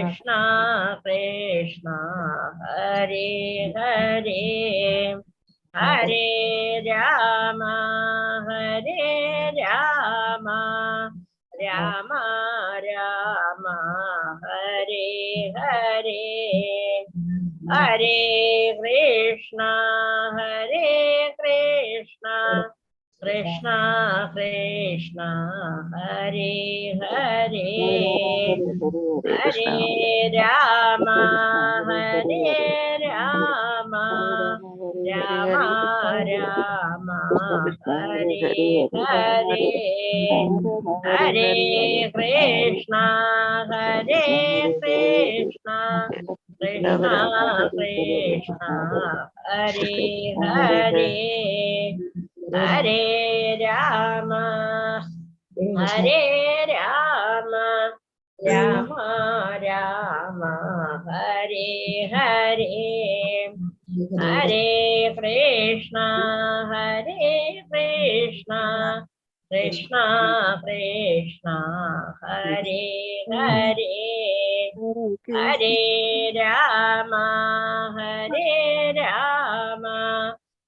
कृष्णा कृष्णा हरे हरे हरे राम राम राम हरे हरे हरे कृष्णा कृष्णा कृष्णा हरे हरे हरे राम राम राम हरे हरे हरे कृष्णा कृष्णा कृष्णा हरे हरे हरे राम राम राम हरे हरे हरे कृष्णा कृष्णा कृष्णा हरे हरे हरे राम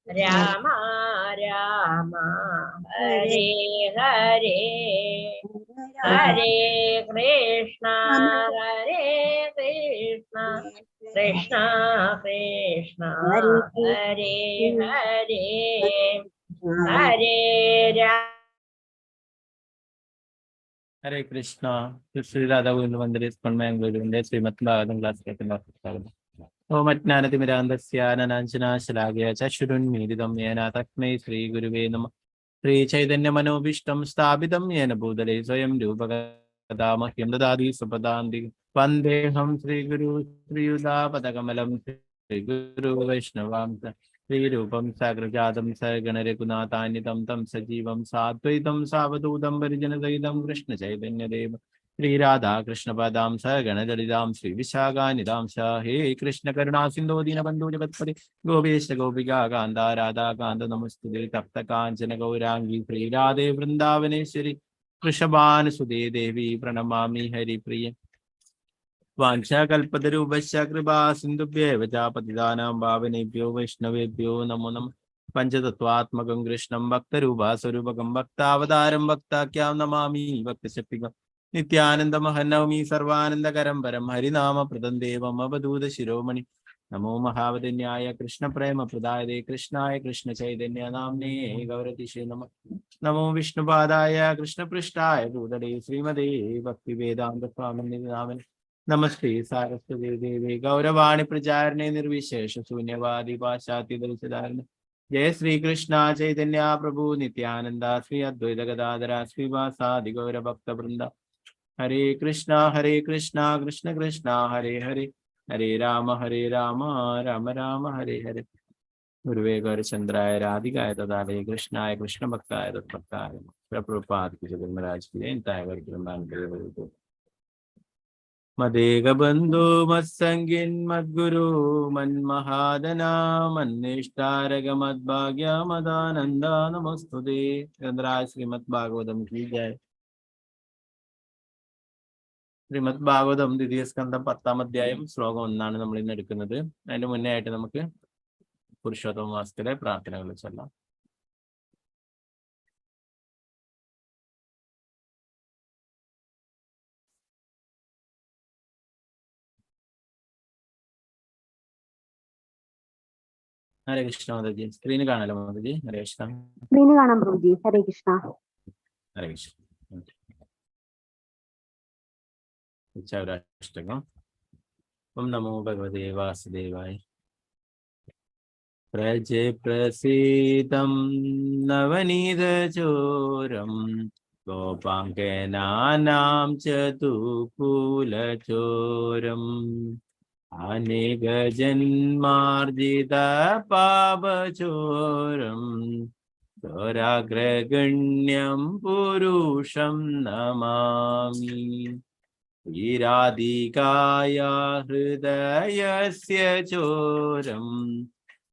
राम राम हरे हरे हरे कृष्णा कृष्णा कृष्णा हरे हरे हरे राम। हरे कृष्णा। श्री राधा गोविंद मंदिर इस्कॉन मंगलूरुविന്റെ ശ്രീമദ് ഭാഗവതം ക്ലാസ്സിലേക്ക് സ്വാഗതം. ഓം അജ്ഞാനതിമിരാന്ധസ്യ അനനാഞ്ജനാശലാകയ ചക്ഷുരുന്മീലിതം യേന തസ്മൈ ശ്രീ ഗുരുവേ നമഃ. ശ്രീ ചൈതന്യ മനോഭീഷ്ടം സ്ഥാപിതം യേന ഭൂതലേ സ്വയം രൂപകഥാ മഹ്യം ദദാതി സ്വപദാന്തി വന്ദേഹം ശ്രീ ഗുരു ശ്രീയുതാപദകമലം ശ്രീ ഗുരു വൈഷ്ണവാം ശ്രീരൂപം സകൃജാതം സഗണരഘുനാഥാന്വിതം തം സജീവം സാദ്വൈതം സാവധൂതം പരിജനസഹിതം കൃഷ്ണ ചൈതന്യദേവ ശ്രീരാധാകൃഷ്ണപദാം സഗണലളിതാം ശ്രീവിശാഖാനിതാം സ ഹേ കൃഷ്ണ കരുണാ സിന്ധോ ദീനബന്ധു ജഗത്പതി ഗോപേശ ഗോപികാ കാന്ത രാധാകാന്ത നമസ്തുതേ തപ്ത കാഞ്ചന ഗൗരാംഗി ശ്രീരാധേ വൃന്ദാവനേശ്വരി വൃഷഭാനുസുതേ ദേവി പ്രണമാമി ഹരിപ്രിയ വാഞ്ചാകൽപതരൂപശ്ച കൃപാ സിന്ധുഭ്യേവ ച പതിതാനാം പാവനേഭ്യോ വൈഷ്ണവേഭ്യോ നമോ നമഃ. പഞ്ചതത്വാത്മകം കൃഷ്ണം ഭക്തരൂപാസ്വരൂപകം ഭക്താവതാരം ഭക്താഖ്യാം നമാമി ഭക്തശക്തികം നിത്യാനന്ദമഹന്നവമി സർവാനന്ദകരം പരം ഹരിനാമപ്രദം ദേവം അവധൂത ശിരോമണി. നമോ മഹാവദന്യായ കൃഷ്ണപ്രേമപ്രദായതേ കൃഷ്ണായ കൃഷ്ണചൈതന്യ നാമ്നേ ഗൗരതിഷേ നമഃ. നമോ വിഷ്ണുപാദായ കൃഷ്ണപൃഷ്ഠായ ഭൂതലേ ശ്രീമതേ ഭക്തിവേദാന്ത സ്വാമിനി നാമനേ. നമസ്തേ സാരസ്വതേ ദേവേ ഗൗരവാണി പ്രചാരണേ നിർവിശേഷ ശൂന്യവാദി പാശ്ചാത്യദർശധാരണ. ജയ ശ്രീകൃഷ്ണ ചൈതന്യ പ്രഭു നിത്യാനന്ദ ശ്രീ അദ്വൈത ഗദാധര ശ്രീവാസാദി ഗൗരഭക്തവൃന്ദ. ഹരേ കൃഷ്ണ കൃഷ്ണ കൃഷ്ണ ഹരേ ഹരേ ഹരേ രാമ രാമ രാമ ഹരേ ഹരേ. ഗുരുവേ ഗൗരചന്ദ്രായ രാധികായ തഥാലേ കൃഷ്ണായ കൃഷ്ണഭക്തായ തത്ഭക്തായ പ്രഭുപാദ് മദേകബന്ധു മത്സംഗിൻ മദ്ഗുരു മന്മഹാദന മന്നിഷ്ടാരക മദ്ഭാഗ്യ മദാനന്ദ നമസ്തുതേ. ശ്രീമദ് ഭാഗവതം കീ ജയ. ശ്രീമദ് ഭാഗവതം ദ്വിതീയ സ്കന്ധം 10-ാം അധ്യായം ശ്ലോകം 1 നമ്മൾ ഇന്ന് എടുക്കുന്നത്. അതിന് മുന്നേ ആയിട്ട് നമുക്ക് പുരുഷോത്തമ മാസത്തിലെ പ്രാർത്ഥനകൾ ചൊല്ലാം. ഹരേ കൃഷ്ണ മാതാജി. സ്ക്രീന് കാണാലോ മാതാജി? ഹരേ കൃഷ്ണ. സ്ക്രീന് കാണാം പ്രഭുജി. ഹരേ കൃഷ്ണ. ഹരേ കൃഷ്ണ. ഉച്ചാരാഷ്ടകം. ഓം നമോ ഭഗവതേ വാസുദേവായ. പ്രജേ പ്രസീതം നവനീതചോരം ഗോപാങ്കനാനാം ചതുകൂലചോരം അനേകജന്മാർജിത പാപചോരം ചോരാഗ്രഗണ്യം പുരുഷം നമാമി. വീരാധികായ ഹൃദയസ്യ ചോരം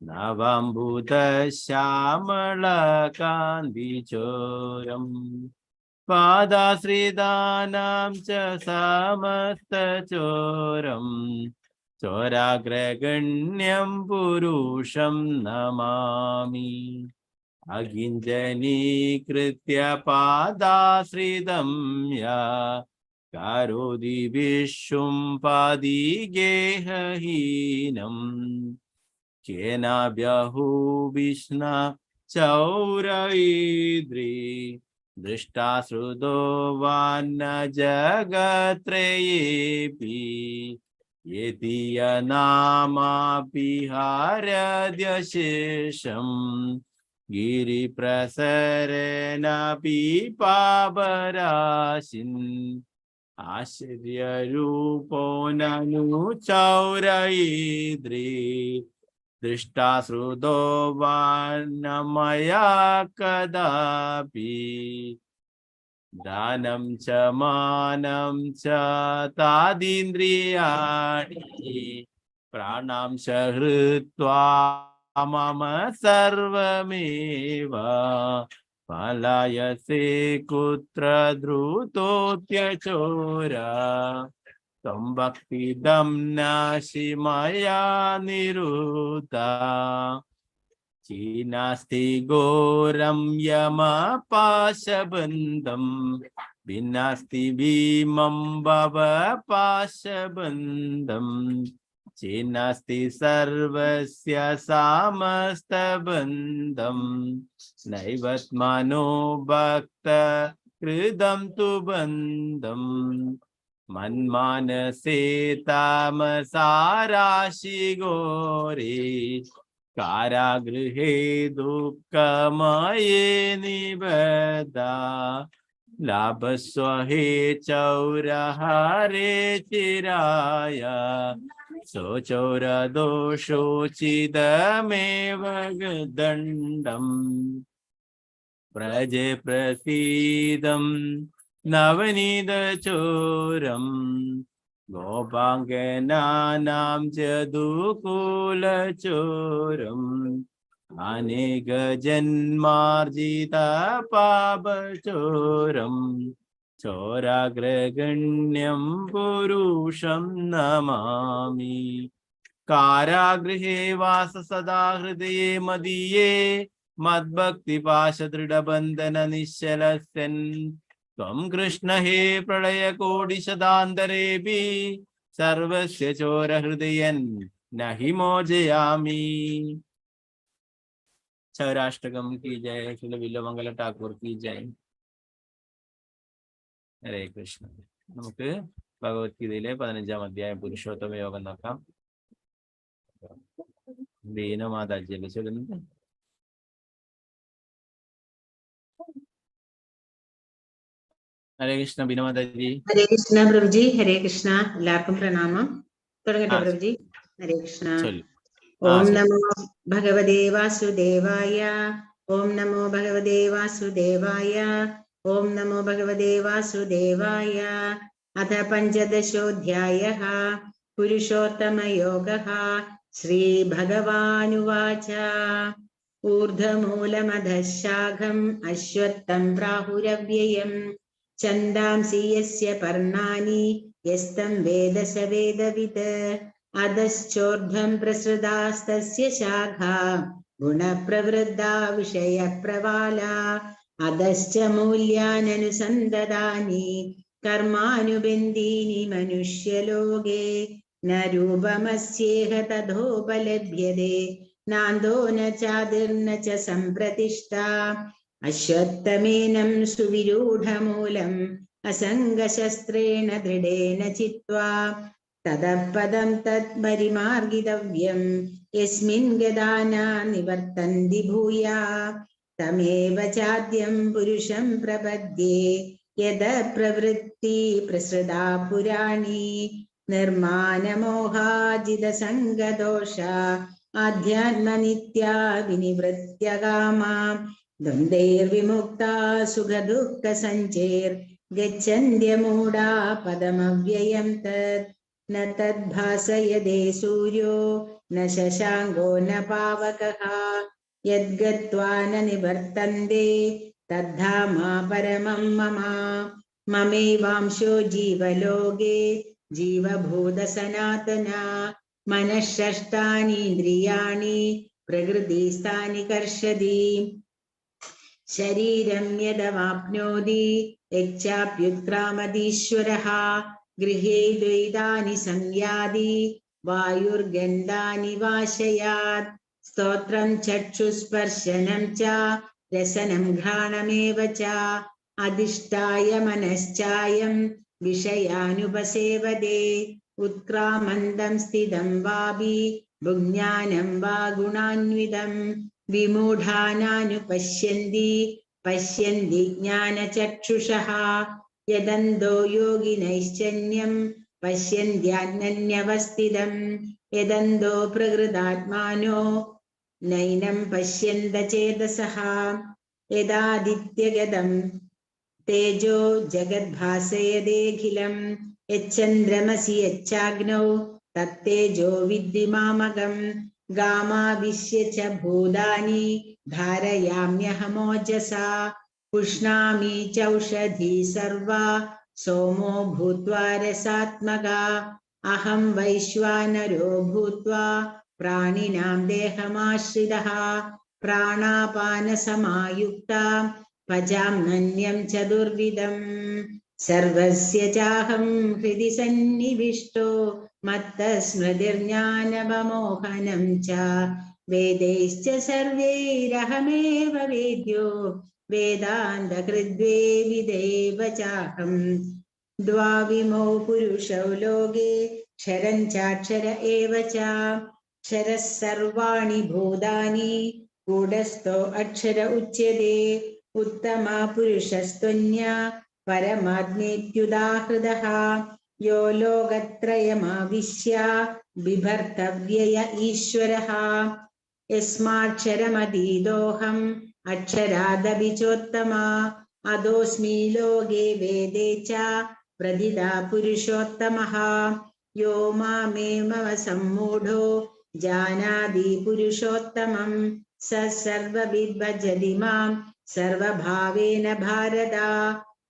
നവംബുധശ്യാമളകാന്തിചോരം പാദാശ്രിതാനാം ച സമസ്തചോരം ചോരാഗ്രഗണ്യം പുരുഷം നമാമി. അകിഞ്ചനീകൃത്യ പാദാശ്രിതം യാ കരോതി വിശ്വം പാദിഗേഹഹീനം കേനാഭ്യഹുവിഷ്ണ ചൗരൈദ്രി ദൃഷ്ടാശ്രുതോ വാന്ന ജഗത്രയേപി യതിയനാമാപിഹാരദ്യശേഷം ഗിരിപ്രസരേണപി പാപരാശിൻ ആശ്ചര്യരൂപോ നനു ചൗരൈദ്രി ദൃഷ്ടാശ്രുതോ വാന്നമയാ കദാപി ദാനം ച മാനം ച താദീന്ദ്രിയാണി പ്രാണാം ച ഹൃത്വാ മമ സർവമേവ പലായസേ കുത്ര ദ്രുതോത്യചോര ത്വം ഭക്തിദം നാശി മയാ നിരുത ചീനാസ്തി ഘോരം യമപാശബന്ധം ഭിന്നാസ്തി ഭീമം ഭവ പാശബന്ധം ചീനാസ്തി സർവസ്യ സമസ്തബന്ധം നൈവത്മനോ ഭക്ത കൃതം തു ബന്ധം മന്മാനസേ താമസാരാശി ഘോരേ കാരാഗൃഹേ ദുഃഖമയേ നിബദ്ധ ലാഭസ്വഹേ ചൗരഹരേ ചിരായ സോചൗരദോഷോചിതമേവ ദണ്ഡം പ്രജേ പ്രസീദം നവനീതചോരം ഗോപാംഗനാനാം ജദുകുലചോരം അനേകജന്മാർജിത പാപചോരം ചോരാഗ്രഗണ്യം പുരുഷം നമാമി. കാരാഗൃഹേ വാസ സദാ ഹൃദയേ മദീയേ മദ്ഭക്തിപാശദൃഢബന്ധന നിശ്ചലസ്യൻ ത്വം കൃഷ്ണ ഹേ പ്രളയകോടിശതാന്തരേപി സർവസ്യ ചോരഹൃദയൻ നഹി മോചയാമി. സൗരാഷ്ട്രകം കി ജയ. ശ്രീ വില്വമംഗല ഠാക്കൂർ കി ജയ. ഹരേ കൃഷ്ണ. നമുക്ക് ഭഗവത്ഗീതയിലെ 15-ാം അധ്യായം പുരുഷോത്തമ യോഗം നോക്കാം. ദീനമാതാജിയല്ലേ ചൊല്ലുന്നത്? ഹരേ കൃഷ്ണ. ബീനമാതാജി. ഹരേ കൃഷ്ണ പ്രഭുജി. ഹരേ കൃഷ്ണ. എല്ലാവർക്കും പ്രണാമം. തുടങ്ങട്ടെ പ്രഭുജി? ഹരേ കൃഷ്ണ. ഓം നമോ ഭഗവതേ വാസുദേവായ. ഓം നമോ ഭഗവതേ വാസുദേവായ. ഓം നമോ ഭഗവതേ വാസുദേവായ. അഥ പഞ്ചദശോऽധ്യായഃ. പുരുഷോത്തമയോഗഃ. ശ്രീഭഗവാനുവാച. ഊർധ്വമൂലമധഃ ശാഖം അശ്വത്ഥം പ്രാഹുരവ്യയം ഛന്ദാംസി യസ്യ പർണാനി യസ്തം വേദ സ വേദവിത്. അധശ്ചോർധ്വം പ്രസൃതാസ്തസ്യ ശാഖാ ഗുണപ്രവൃദ്ധാ വിഷയപ്രവാലാ. അധശ്ച മൂല്യാനനുസന്തതാനി കർമാനുബന്ധീനി മനുഷ്യലോകേ. ന രൂപമസ്യേഹ തഥോപലഭ്യതേ നാന്തോ ന ചാതിർന ച സംപ്രതിഷ്ഠാ. അശ്വത്ഥമേനം സുവിരൂഢമൂലം അസംഗശസ്ത്രേണ ദൃഢേന ചിത്വാ. തതഃ പദം തത് പരിമാർഗിതവ്യം യസ്മിൻ ഗതാ ന നിവർത്തന്തി ഭൂയാ. തമേവ ചാദ്യം പുരുഷം പ്രപദ്യേ യദ പ്രവൃത്തി പ്രസൃതാ പുരാണി. നിർമാനമോഹാജിത സംഗദോഷ ആധ്യാത്മനിത്യാ വിനിവൃത്യകാമാ. ദ്വന്ദ്വൈർവിമുക്താ സുഖദുഃഖ സഞ്ചേർ ഗച്ഛന്ത്യമൂഢാ പദമവ്യയം തത്. ന തദ്ഭാസയതേ സൂര്യോ ന ശശാങ്കോ ന പാവകഃ. യദ്ഗത്വാ ന നിവർത്തന്തെ തദ്ധാമാ പരമം മമ. മമൈവാംശോ ജീവലോകേ ജീവഭൂത സനാതന. മനഃഷഷ്ടാനീന്ദ്രിയാണി പ്രകൃതിസ്ഥാനി കർഷതി. ശരീരം യദവാപ്നോതി യച്ഛാപ്യുത്ക്രാമതീശ്വരഃ. ഗൃഹേ ദ്വൈതാനി സംയാതി വായുർഗന്ധാനി വാശയാത്. സ്തോത്രം ചക്ഷുസ്പർശനം ച രസനം ഘ്രാണമേവ ച. അധിഷ്ഠായ മനശ്ചായം വിഷയാനുപസേവതേ. ഉത്ക്രാമന്തം സ്ഥിതം വാപി ഭുജ്ഞാനം വാ ഗുണാന്വിതം. വിമൂഢാനാനുപശ്യന്തി പശ്യന്തി ജ്ഞാനചക്ഷുഷഃ. യദന്തോ യോഗിനൈശ്ചന്യം പശ്യന്ത്യാനന്യവസ്ഥിതം. യദന്തോ പ്രകൃതാത്മാനോ നൈനം പശ്യന്ത ചേതസഃ. യദാദിത്യഗതം തേജോ ജഗദ്ഭാസയദേഖിലം. യച്ഛന്ദ്രമസി യച്ഛാഗ്നൗ തത്തേജോ വിദ്ധി മാമകം. ഗാമാവിശ്യ ച ഭൂതാനി ധാരയാമ്യഹമോജസാ. പുഷ്ണാമി ചൗഷധീ സർവാ സോമോ ഭൂത്വാ രസാത്മകാ. അഹം വൈശ്വാനരോ ഭൂത്വാ പ്രാണിനാം ദേഹമാശ്രിതഃ. പ്രാണാപാനസമായുക്താ പചാമ്യന്നം ചതുർവിധം. സർവസ്യ ചാഹം ഹൃദി സന്നിവിഷ്ടോ മത്തസ്മൃതിർജ്ഞാനവമോഹനം ച. വേദൈശ്ച സർവൈരഹമേവ വേദ്യോ വേദാന്തകൃദ്വേവിദേവ ചാഹം. ദ്വാവിമൗ പുരുഷൗ ലോകേ ക്ഷരം ചാക്ഷര ഏവ ച. ക്ഷരഃ സർവാണി ഭൂതാനി കൂടസ്ഥോ അക്ഷര ഉച്യതേ. ഉത്തമ പുരുഷസ്ത്വന്യ പരമാത്മേത്യുദാഹൃതഃ. യോ ലോകത്രയമാവിശ്യ ബിഭർത്തവ്യയ ഈശ്വരഃ. യസ്മാക്ഷരമതീതോഹം അക്ഷരാദപി ചോത്തമ. അദോസ്മി ലോകേ വേദേ ച പ്രതിദാ പുരുഷോത്തമഃ. യോ മാമേവസമ്മൂഢോ ജാനാതി പുരുഷോത്തമം. സ സർവവിദ് ഭജതി മാം സർവഭാവേന ഭാരത.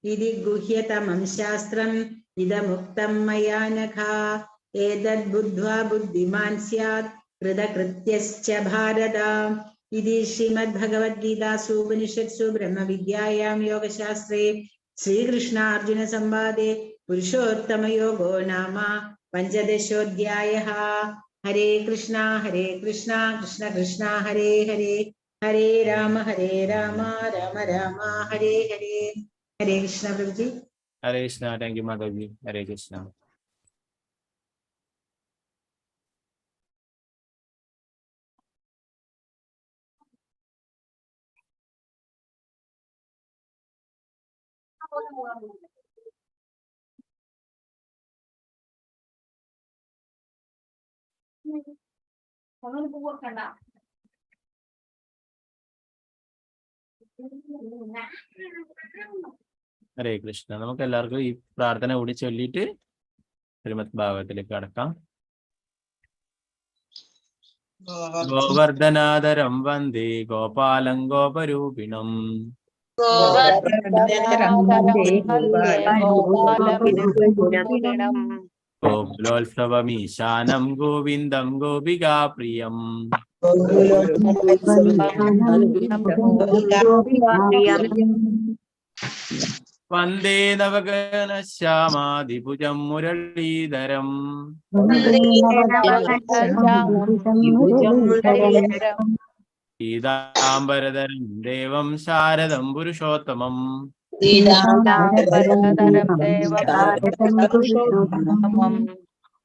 ഇതി ഗുഹ്യതമം ശാസ്ത്രം ഇദമുക്തം മയാ നഘ. ഏതദ് ബുദ്ധ്വാ ബുദ്ധിമാൻ സ്യാത് കൃതകൃത്യശ്ച ഭാരത. ഇതി ശ്രീമദ്ഭഗവദ്ഗീതാസു ഉപനിഷത്സു ബ്രഹ്മവിദ്യായാം യോഗശാസ്ത്രേ ശ്രീകൃഷ്ണാർജുന സംവാദേ പുരുഷോത്തമയോഗോ നാമ പഞ്ചദശോധ്യായഃ. ഹരേ കൃഷ്ണ കൃഷ്ണ കൃഷ്ണ ഹരേ ഹരേ. ഹരേ രാമ രാമ രാമ ഹരേ ഹരേ. ഹരേ കൃഷ്ണ പ്രഭുജി. ഹരേ കൃഷ്ണ. താങ്ക് യു മാധവ്ജി. ഹരേ കൃഷ്ണ. ഹരേ കൃഷ്ണ. നമുക്ക് എല്ലാവർക്കും ഈ പ്രാർത്ഥന കൂടി ചൊല്ലിയിട്ട് ശ്രീമദ് ഭാഗവതത്തിലേക്ക് കടക്കാം. ഗോവർദ്ധനാദരം വന്ദേ ഗോപാലം ഗോപരൂപിണം. ഗോകുലോത്സവമീശാനം ഗോവിന്ദം ഗോപികാപ്രിയം. വന്ദേ നവഗണശ്യാമാദിഭുജം മുരളീധരം. പീതാംബരധരം ദേവം ശാരദം പുരുഷോത്തമം.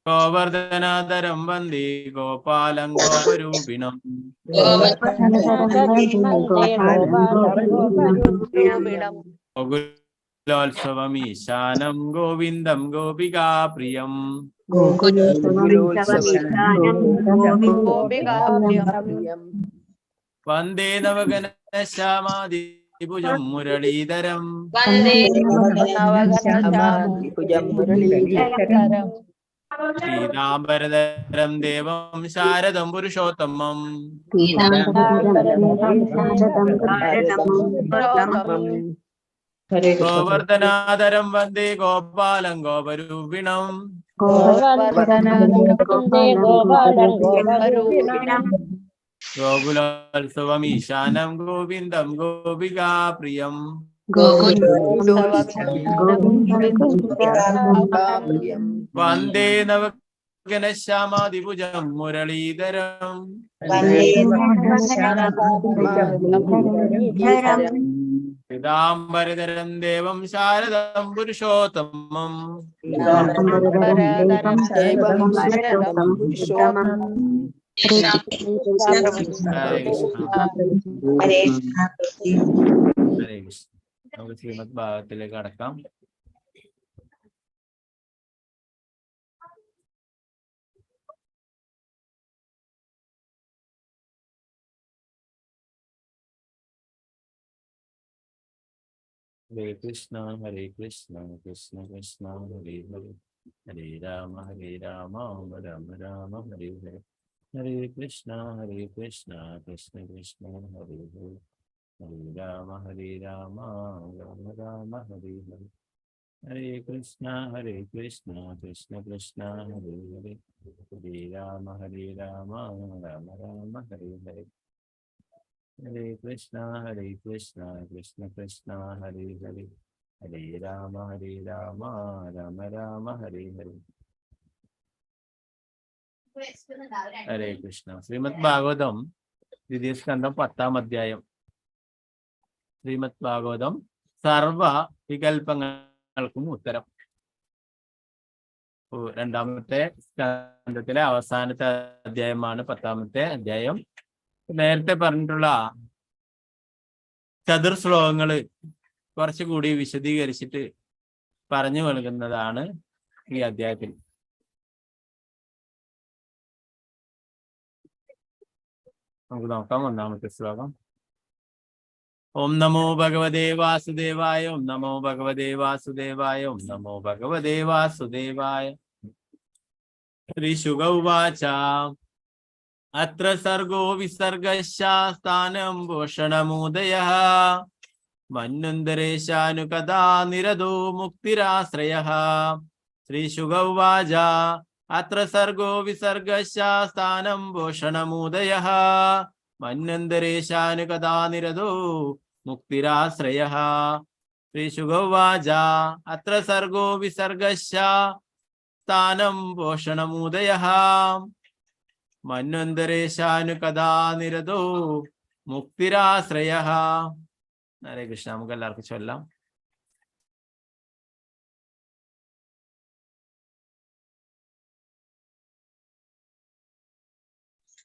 ഗോവർദ്ധനാദരം വന്ദേ ഗോപാലം ഗോപരൂപിണം. ഗോകുലോത്സവമീശാനം ഗോവിന്ദം ഗോപികാപ്രിയം. വന്ദേ നവഗണശ്യാമാദിഭുജം മുരളീധരം. പീതാംബരധരം ദേവം ശാരദം പുരുഷോത്തമം ഗോവർദ്ധനാധരം വന്ദേ ഗോപാലം ഗോപരൂപിണം ഗോകുലോത്സവം ഈശാനം ഗോവിന്ദം ഗോപികാപ്രിയം വന്ദേ നവഘനശ്യാമാദിഭുജം മുരളീധരം പീതാംബരധരം ദേവം ശാരദം പുരുഷോത്തമം ഹരേ കൃഷ്ണ. നമുക്ക് ശ്രീമദ് ഭാഗവതത്തിലേക്ക് കടക്കാം. ഹരേ കൃഷ്ണ കൃഷ്ണ കൃഷ്ണ ഹരേ ഹരേ ഹരേ രാമ രാമ രാമ ഹരേ ഹരേ ഹരേ കൃഷ്ണ കൃഷ്ണ കൃഷ്ണ ഹരേ ഹരേ ഹരേ രാമ രാമ രാമ ഹരേ ഹരേ ഹരേ കൃഷ്ണ കൃഷ്ണ കൃഷ്ണ ഹരേ ഹരേ ഹരേ രാമ രാമ രാമ ഹരേ ഹരേ ഹരേ കൃഷ്ണ കൃഷ്ണ കൃഷ്ണ ഹരേ ഹരേ ഹരേ രാമ രാമ രാമ ഹരേ ഹരേ ഹരേ കൃഷ്ണ. ശ്രീമദ് ഭാഗവതം ദ്വിതീയ സ്കന്ധം 10-ാം അധ്യായം. ശ്രീമദ് ഭാഗവതം സർവ വികല്പങ്ങൾക്കും ഉത്തരം. രണ്ടാമത്തെ സ്കന്ധത്തിലെ അവസാനത്തെ അധ്യായമാണ് 10-ാമത്തെ അധ്യായം. നേരത്തെ പറഞ്ഞിട്ടുള്ള ചതുർ ശ്ലോകങ്ങള് കുറച്ചുകൂടി വിശദീകരിച്ചിട്ട് പറഞ്ഞു നൽകുന്നതാണ് ഈ അധ്യായത്തിൽ. നമുക്ക് നോക്കാം. 1-ാമത്തെ ശ്ലോകം. ഓം നമോ ഭഗവതേ വാസുദേവായ. ഓം നമോ ഭഗവതേ വാസുദേവായ. ഓം നമോ ഭഗവതേ വാസുദേവായ. ശ്രീശുക ഉവാച അത്ര സർഗോ വിസർഗശാസ്ഥാനം ഭൂഷണമൂദയഃ മന്വന്തരേശാനുകഥാ നിരതോ മുക്തിരാശ്രയഃ. ശ്രീശുക ഉവാച അത്ര സർഗോ വിസർഗശാസ്ഥാനം ഭൂഷണമൂദയഃ മന്വന്തരേശാനുകഥാ നിരതോ മുക്തിരാശ്രയഃ. ശ്രീശുക ഉവാച അത്ര സർഗോ വിസർഗശാസ്ഥാനം ഭൂഷണമൂദയഃ മന്വന്തരേശാനുകഥാ നിരതോ മുക്തിരാശ്രയഃ. ഹരേ കൃഷ്ണ. നമുക്ക് എല്ലാവർക്കും ചൊല്ലാം.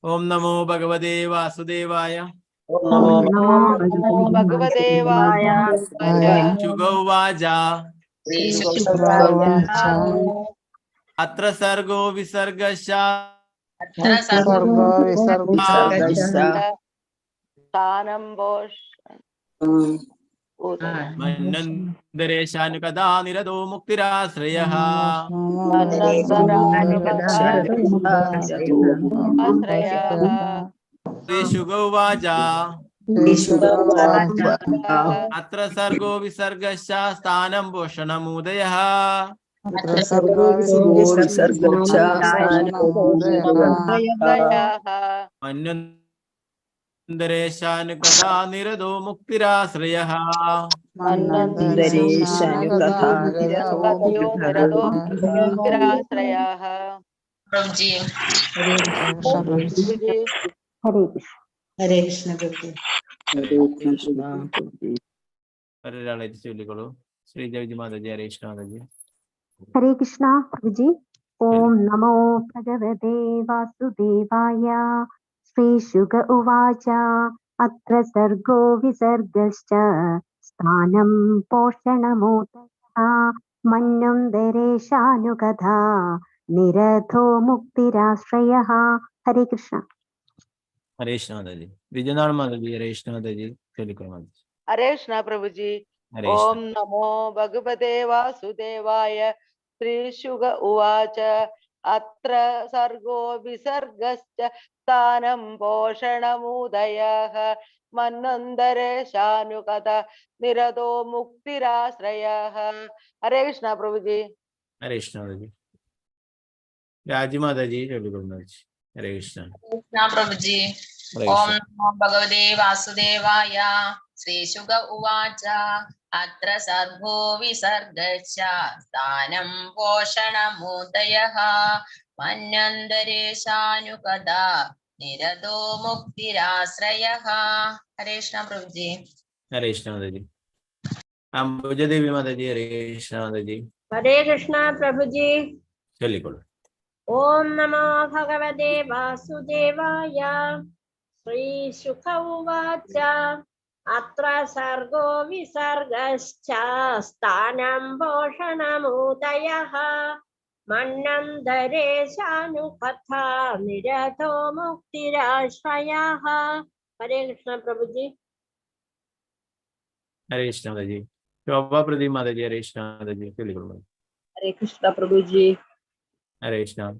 ഓം നമോ ഭഗവതേ വാസുദേവായ. ശുക ഉവാച അത്ര സർഗോ വിസർഗശാ മന്വന്തരേശാനുകഥാ നിരതോ മുക്തിരാശ്രയഃ. ശ്രീശുക ഉവാച അത്ര സർഗോ വിസർഗശാസ്ഥാനം ഭൂഷണമൂദയഃ മന്വന്തരേശാനുകഥാ നിരതോ മുക്തിരാശ്രയഃ. ഹരേ കൃഷ്ണ പ്രഭു. ഒരാളായിട്ട് ചൊല്ലിക്കോളൂ. ശ്രീജി മാതാജി. ഹരേ കൃഷ്ണ മാതാജി. ഹരേ കൃഷ്ണ പ്രഭുജി. ഓം നമോ ഭഗവതേ വാസുദേവായ. ശ്രീശുക ഉവാച അത്ര സർഗോ വിസർഗശ്ച സ്ഥാനം പോഷണമൂതയഃ മന്വന്തരേശാനുകഥാ നിരതോ മുക്തിരാശ്രയഃ. ഹരേ കൃഷ്ണ. ഹരേ കൃഷ്ണ മാതാജി. വിജയനാഥ് മാതാജി. ഹരേ കൃഷ്ണ മാതാജി. ചൊല്ലിക്കോളൂ മാതാജി. ഹരേ കൃഷ്ണ പ്രഭുജി. ഹരേ ഓം കൃഷ്ണ. നമോ ഭഗവതേ വാസുദേവായ. ശ്രീശുക ഉവാച അത്ര സർഗോ വിസർഗശ്ച സ്ഥാനം പോഷണമുദയഃ മന്വന്തരേശാനുകഥ നിരതോ മുക്തിരാശ്രയഃ. ഹരേ കൃഷ്ണ പ്രഭുജി. ഹരേ കൃഷ്ണ മാതാജി. രാജി മാതാജി ചൊല്ലിക്കൊള്ളുന്നു. ഹരേ കൃഷ്ണ. കൃഷ്ണ പ്രഭുജി. ഹരേ ഓം കൃഷ്ണ. നമോ ഭഗവതേ വാസുദേവായ. ശ്രീശുക ഉവാച അത്ര സർഗോ വിസർഗശ്ച സ്ഥാനം പോഷണമുദയഃ മന്വന്തരേശാനുകഥാ നിരതോ മുക്തിരാശ്രയഃ. ഹരേ കൃഷ്ണ പ്രഭുജി. ഹരേ കൃഷ്ണ മാതാജി. അംബുജദേവി മാതാജി. ഹരേ കൃഷ്ണ മാതാജി ഹരേ കൃഷ്ണ പ്രഭുജി. ചൊല്ലിക്കൊള്ളു. ഓം നമോ ഭഗവതേ വാസുദേവായ. ശ്രീശുക ഉവാച അത്ര സർഗോ വിസർഗശ്ച സ്ഥാനം പോഷണമുദയഃ മന്വന്തരേശാനുകഥാ നിരതോ മുക്തിരാശ്രയഃ. ഹരേ കൃഷ്ണ പ്രഭുജി. ഹരേ കൃഷ്ണ മാതാജി. ശോഭ പ്രദീപ് മാതാജി. ഹരേ കൃഷ്ണ മാതാജി ചൊല്ലിക്കൊള്ളു. ഹരേ കൃഷ്ണ പ്രഭുജി. ഹരേ കൃഷ്ണ.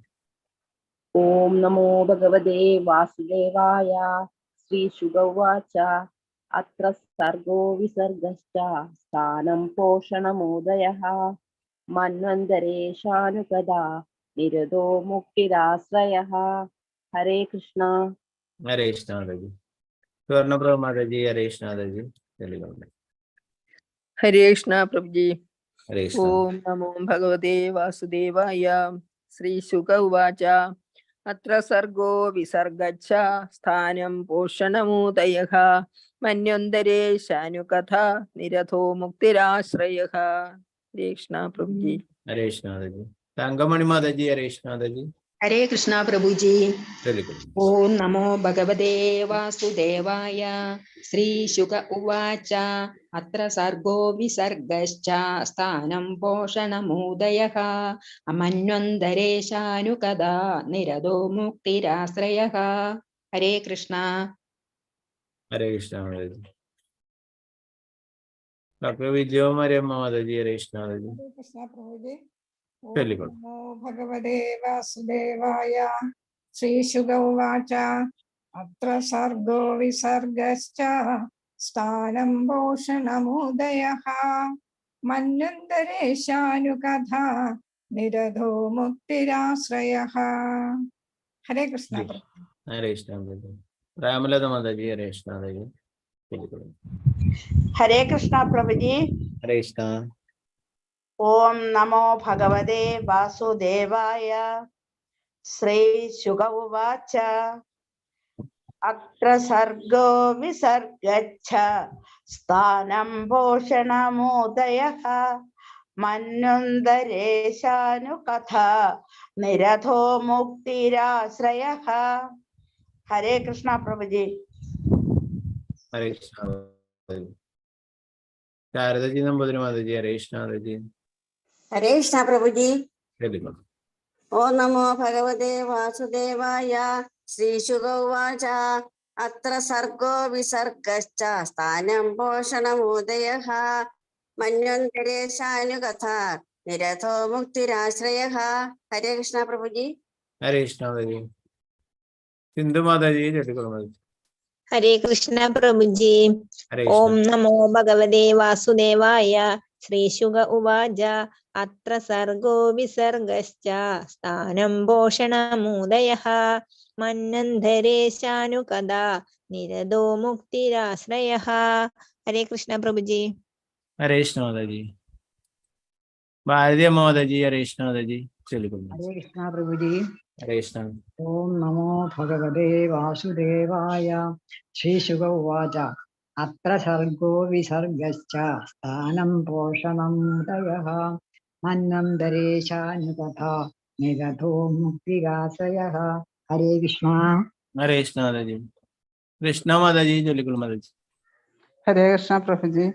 ഓം നമോ ഭഗവതേ വാസുദേവായ. ശ്രീശുക ഉവാച അത്ര സർഗോ വിസർഗശ്ച സ്ഥാനം പോഷണമുദയഃ മന്വന്തരേശാനുകഥാ നിരതോ മുക്തിരാശ്രയഃ. ഹരേ കൃഷ്ണ. ഹരേ കൃഷ്ണ മാതാജി. സ്വർണ്ണപ്രഭ മാതാജി. ഹരേ കൃഷ്ണ മാതാജി ചൊല്ലിക്കൊള്ളു. ഹരേ കൃഷ്ണ പ്രഭുജി. ഹരേ കൃഷ്ണ. ഓം നമോ ഭഗവതേ വാസുദേവായ. ശ്രീശുക ഉവാച അത്ര സർഗോ വിസർഗച്ഛ സ്ഥാനം പോഷണമുദയഃ മന്വന്തരേശാനുകഥാ നിരതോ മുക്തിരാശ്രയഃ. ഹരേ കൃഷ്ണ പ്രഭുജി. ഹരേ കൃഷ്ണ മാതാജി. തങ്കമണി മാതാജി. ഹരേ കൃഷ്ണ മാതാജി ഹരേ കൃഷ്ണ പ്രഭുജി. ചൊല്ലിക്കൊള്ളു. ഓം നമോ ഭഗവതേ വാസുദേവായ. ശ്രീശുക ഉവാച അത്ര സർഗോ വിസർഗശ്ച സ്ഥാനം പോഷണമുദയഃ മന്വന്തരേശാനുകഥാ നിരതോ മുക്തിരാശ്രയഃ. ഹരേ കൃഷ്ണ. ഹരേ കൃഷ്ണ മാതാജി. ഡോക്ടർ വിജയ മരിയമ്മ മാതാജി. ഹരേ കൃഷ്ണ മാതാജി കൃഷ്ണ പ്രഭുജി. ഓം ചൊല്ലിക്കൊള്ളു. നമോ ഭഗവതേ വാസുദേവായ. ശ്രീശുക ഉവാച അത്ര സർഗോ വിസർഗശ്ച സ്ഥാനം പോഷണമുദയഃ മന്വന്തരേശാനുകഥാ നിരതോ മുക്തിരാശ്രയഃ. ഹരേ കൃഷ്ണ. ഹരേ കൃഷ്ണ മാതാജി. രാമലത മാതാജി. ഹരേ കൃഷ്ണ മാതാജി ചൊല്ലിക്കൊള്ളു. ഹരേ കൃഷ്ണ പ്രഭുജി. ഹരേ കൃഷ്ണ. ഓം നമോ ഭഗവതേ വാസുദേവായ. ശ്രീ ശുക ഉവാച അത്ര സർഗോ വിസർഗച്ഛ സ്ഥാനം പോഷണമുദയഃ മന്വന്തരേശാനുകഥാ നിരതോ മുക്തിരാശ്രയഃ. ഹരേ കൃഷ്ണ പ്രഭുജി. ഹരേ കൃഷ്ണ മാതാജി. ശാരദജി നമ്പൂതിരി മാതാജി. ഹരേ കൃഷ്ണ മാതാജി ഹരേ കൃഷ്ണ പ്രഭുജി. ചൊല്ലിക്കൊള്ളു. ഓം നമോ ഭഗവതേ വാസുദേവായ. ശ്രീശുക ഉവാച അത്ര സർഗോ വിസർഗശ്ച സ്ഥാനം പോഷണമുദയഃ മന്വന്തരേശാനുകഥാ നിരതോ മുക്തിരാശ്രയഃ. ഹരേ കൃഷ്ണ പ്രഭുജി. ഹരേ കൃഷ്ണ മാതാജി. സിന്ധു മാതാജി ചൊല്ലിക്കൊള്ളു മാതാജി. ഹരേ കൃഷ്ണ പ്രഭുജി. ഹരേ ഓം കൃഷ്ണ. നമോ ഭഗവതേ വാസുദേവായ. ശ്രീശുക ഉവാച അത്ര സർഗോ വിസർഗശ്ച സ്ഥാനം പോഷണമുദയഃ മന്വന്തരേശാനുകഥാ നിരതോ മുക്തിരാശ്രയഃ. ഹരേ കൃഷ്ണ പ്രഭുജി. ഹരേ കൃഷ്ണ മാതാജി. ഭാരതി അമ്മ മാതാജി. ഹരേ കൃഷ്ണ മാതാജി ചൊല്ലിക്കൊള്ളു. ഹരേ കൃഷ്ണ പ്രഭുജി. ഹരേ കൃഷ്ണ. ഓം നമോ ഭഗവതേ വാസുദേവായ. ശ്രീശുക ഉവാച അത്ര സർഗോ വിസർഗശ്ച സ്ഥാനം പോഷണമുദയഃ മന്വന്തരേശാനുകഥാ നിരതോ മുക്തിരാശ്രയഃ. ഹരേ കൃഷ്ണ. ഹരേ കൃഷ്ണ മാതാജി. കൃഷ്ണ മാതാജി ചൊല്ലിക്കൊള്ളു മാതാജി. ഹരേ കൃഷ്ണ പ്രഭുജി.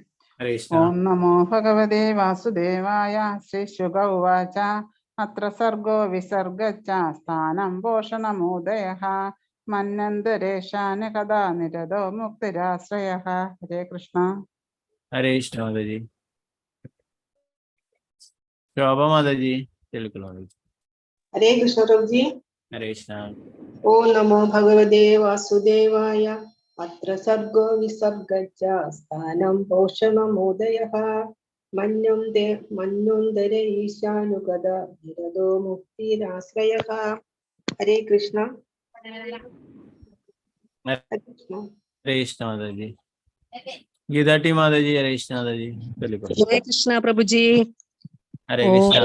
ഹരേ കൃഷ്ണ. ഓം നമോ ഭഗവതേ വാസുദേവായ. ശ്രീശുക ഉവാച അത്ര സർഗോ വിസർഗച്ഛ സ്ഥാനം പോഷണമുദയഃ മന്വന്തരേശാനുകഥാ നിരതോ മുക്തിരാശ്രയഃ. ഹരേ കൃഷ്ണ. ഹരേ കൃഷ്ണ മാതാജി. ശോഭ മാതാജി ചൊല്ലിക്കൊള്ളു മാതാജി. हरे कृष्ण प्रभु जी। हरे कृष्ण। ओम नमो भगवते वासुदेवाय। अत्र सर्गो विसर्गच्च स्थानं पौषणमोदयः मन्योन्दरे ईशानुगद निरदो मुक्तिराश्रयः। हरे कृष्ण। हरे कृष्ण माता जी। गीता टी माता जी। हरे कृष्ण माता जी। हरे कृष्ण प्रभु जी। हरे कृष्ण।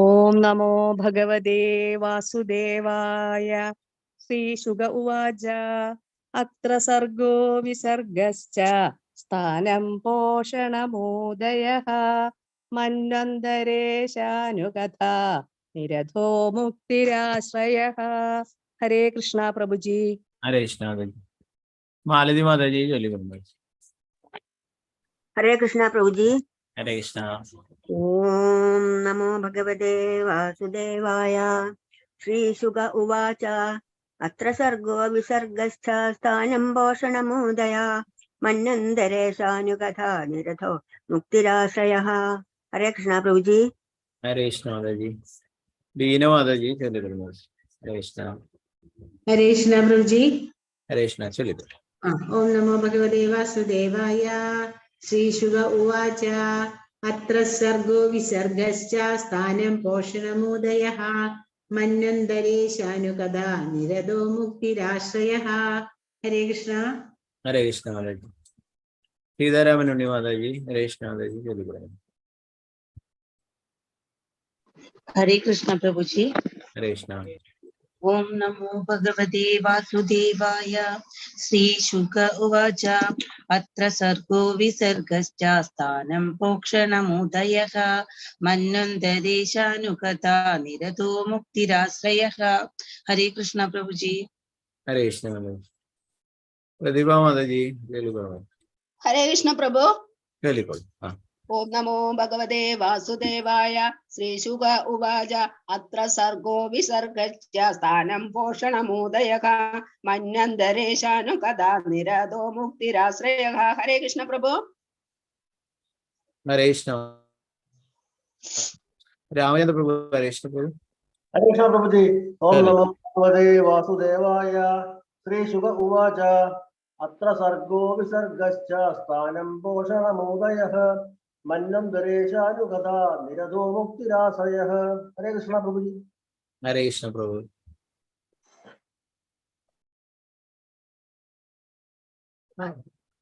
ओम नमो भगवते वासुदेवाय। श्रीशुक उवाच अत्र सर्गो विसर्गश्च स्थानं पोषणमोदयः मन्वन्तरेशानुकथा निरधो मुक्तिराश्रयः। हरे कृष्ण प्रभु जी। हरे कृष्ण माता जी। मालती माता जी जोली बंद। हरे कृष्णा प्रभु जी। हरे कृष्ण। ओम नमो भगवते वासुदेवाय। श्रीशुक उवाच अत्र सर्गो विसर्गश्च स्थानं भूषणमोदय मन्वन्तरेशानुकथा निरतो मुक्तिराश्रयः। हरे कृष्णा प्रभु जी। हरे कृष्ण माता जी। दीना माता जी जोली बंद। हरे कृष्ण। हरे कृष्ण प्रभु जी। हरे कृष्ण चलिए। ओम नमो भगवते वासुदेवाय। श्रीशुक उवाच अत्र सर्गो विसर्गश्च स्थानं पोषणमोदयः मन्वन्तरेशानुकदा निरदो मुक्तिराश्रयः। हरे कृष्ण। हरे कृष्ण माता जी। सीतारामन माता जी। हरे कृष्ण माता जी जोली बंद। हरे कृष्ण प्रभु जी। हरे कृष्ण। ओम नमो भगवते वासुदेवाय। श्रीशुक उवाच अत्र सर्गो विसर्गश्च स्थानं पोषणमोदयः मन्वन्तरेशानुकथा निरतो मुक्तिराश्रयः। हरे कृष्ण प्रभु जी। हरे कृष्ण माता जी। प्रतिभा माता जी जोली बंद। हरे कृष्ण प्रभु। जोली बंद। हाँ। ओम नमो भगवते वासुदेवाय। श्रीशुक उवाच अत्र सर्गो विसर्गच्च स्थानं पोषणमोदयः मन्वन्तरेशानुकथा निरतो मुक्तिराश्रयः। हरे कृष्ण प्रभु। हरे कृष्ण। रामचंद्र प्रभु। हरे कृष्ण प्रभु। हरे कृष्ण प्रभु जी। ओम नमो भगवते वासुदेवाय। श्रीशुक उवाच अत्र सर्गो विसर्गश्च स्थानं पोषणमोदयः मन्वन्तरेशानुकथा निरतो मुक्तिराश्रयः। हरे कृष्ण प्रभु जी। हरे कृष्ण प्रभु।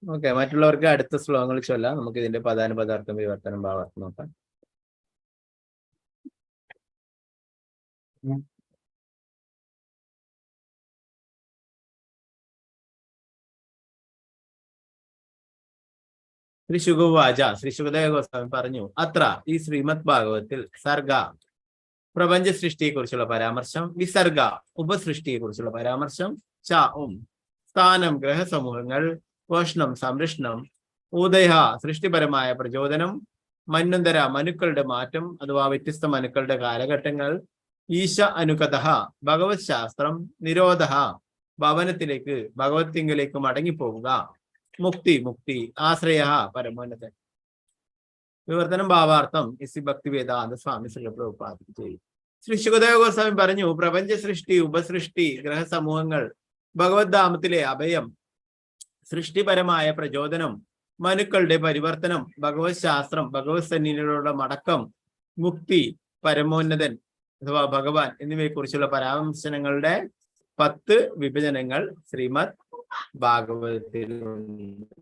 ഓക്കെ, മറ്റുള്ളവർക്ക് അടുത്ത ശ്ലോകങ്ങൾ ചൊല്ലാം. നമുക്ക് ഇതിന്റെ പദാനുപദാർത്ഥം വിവർത്തനം ഭാവാർത്ഥം നോക്കാം. ശ്രീ ശുഗവാച, ശ്രീ ശുഗദേവ ഗോസ്വാമി പറഞ്ഞു, അത്ര ഈ ശ്രീമദ് ഭാഗവത്തിൽ സർഗ പ്രപഞ്ച സൃഷ്ടിയെ കുറിച്ചുള്ള പരാമർശം, വിസർഗ ഉപസൃഷ്ടിയെ കുറിച്ചുള്ള പരാമർശം, ച സ്ഥാനം ഗ്രഹസമൂഹങ്ങൾ, പോഷണം സംരക്ഷണം, ഉദയ സൃഷ്ടിപരമായ പ്രചോദനം, മന്വന്തര മനുക്കളുടെ മാറ്റം അഥവാ വ്യത്യസ്ത മനുക്കളുടെ കാലഘട്ടങ്ങൾ, ഈശ അനുകഥ ഭഗവത് ശാസ്ത്രം, നിരോധ ഭവനത്തിലേക്ക് ഭഗവത്തിങ്കിലേക്ക് മടങ്ങിപ്പോവുക, മുക്തി മുക്തി, ആശ്രയ പരമോന്നതൻ. വിവർത്തനം ഭാവാർത്ഥം ഇസി ഭക്തി വേദാന്ത സ്വാമി ശ്രീ പ്രഭുപാദ ചെയ്യും. ശ്രീ ശുകദേവ ഗോസ്വാമി പറഞ്ഞു, പ്രപഞ്ച സൃഷ്ടി, ഉപസൃഷ്ടി, ഗ്രഹസമൂഹങ്ങൾ, ഭഗവത് ധാമത്തിലെ അഭയം, സൃഷ്ടിപരമായ പ്രചോദനം, മനുക്കളുടെ പരിവർത്തനം, ഭഗവത് ശാസ്ത്രം, ഭഗവത് സന്നിധിയിലുള്ള മടക്കം, മുക്തി, പരമോന്നതൻ അഥവാ ഭഗവാൻ എന്നിവയെ കുറിച്ചുള്ള പരാമർശനങ്ങളുടെ 10 വിഭജനങ്ങൾ ശ്രീമദ് ഭാഗവതത്തിലുണ്ട്.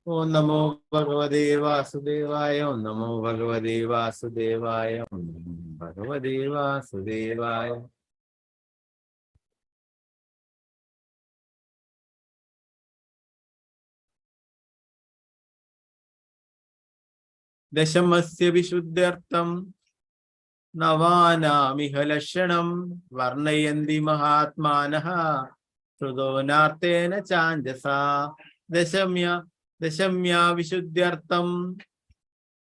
ഓം നമോ ഭഗവതേ വാസുദേവായ. ഓം നമോ ഭഗവതേ വാസുദേവായ. ഓം നമോ ഭഗവതേ വാസുദേവായ. ദശമസ്യ വിശുദ്ധ്യർത്ഥം നവാനാമിഹ ലക്ഷണം വർണ്ണയന്തി മഹാത്മാനഃ ശ്രുതോനാർത്തേന ചാഞ്ചസാ. ദശമ്യാ വിശുദ്ധ്യർത്ഥം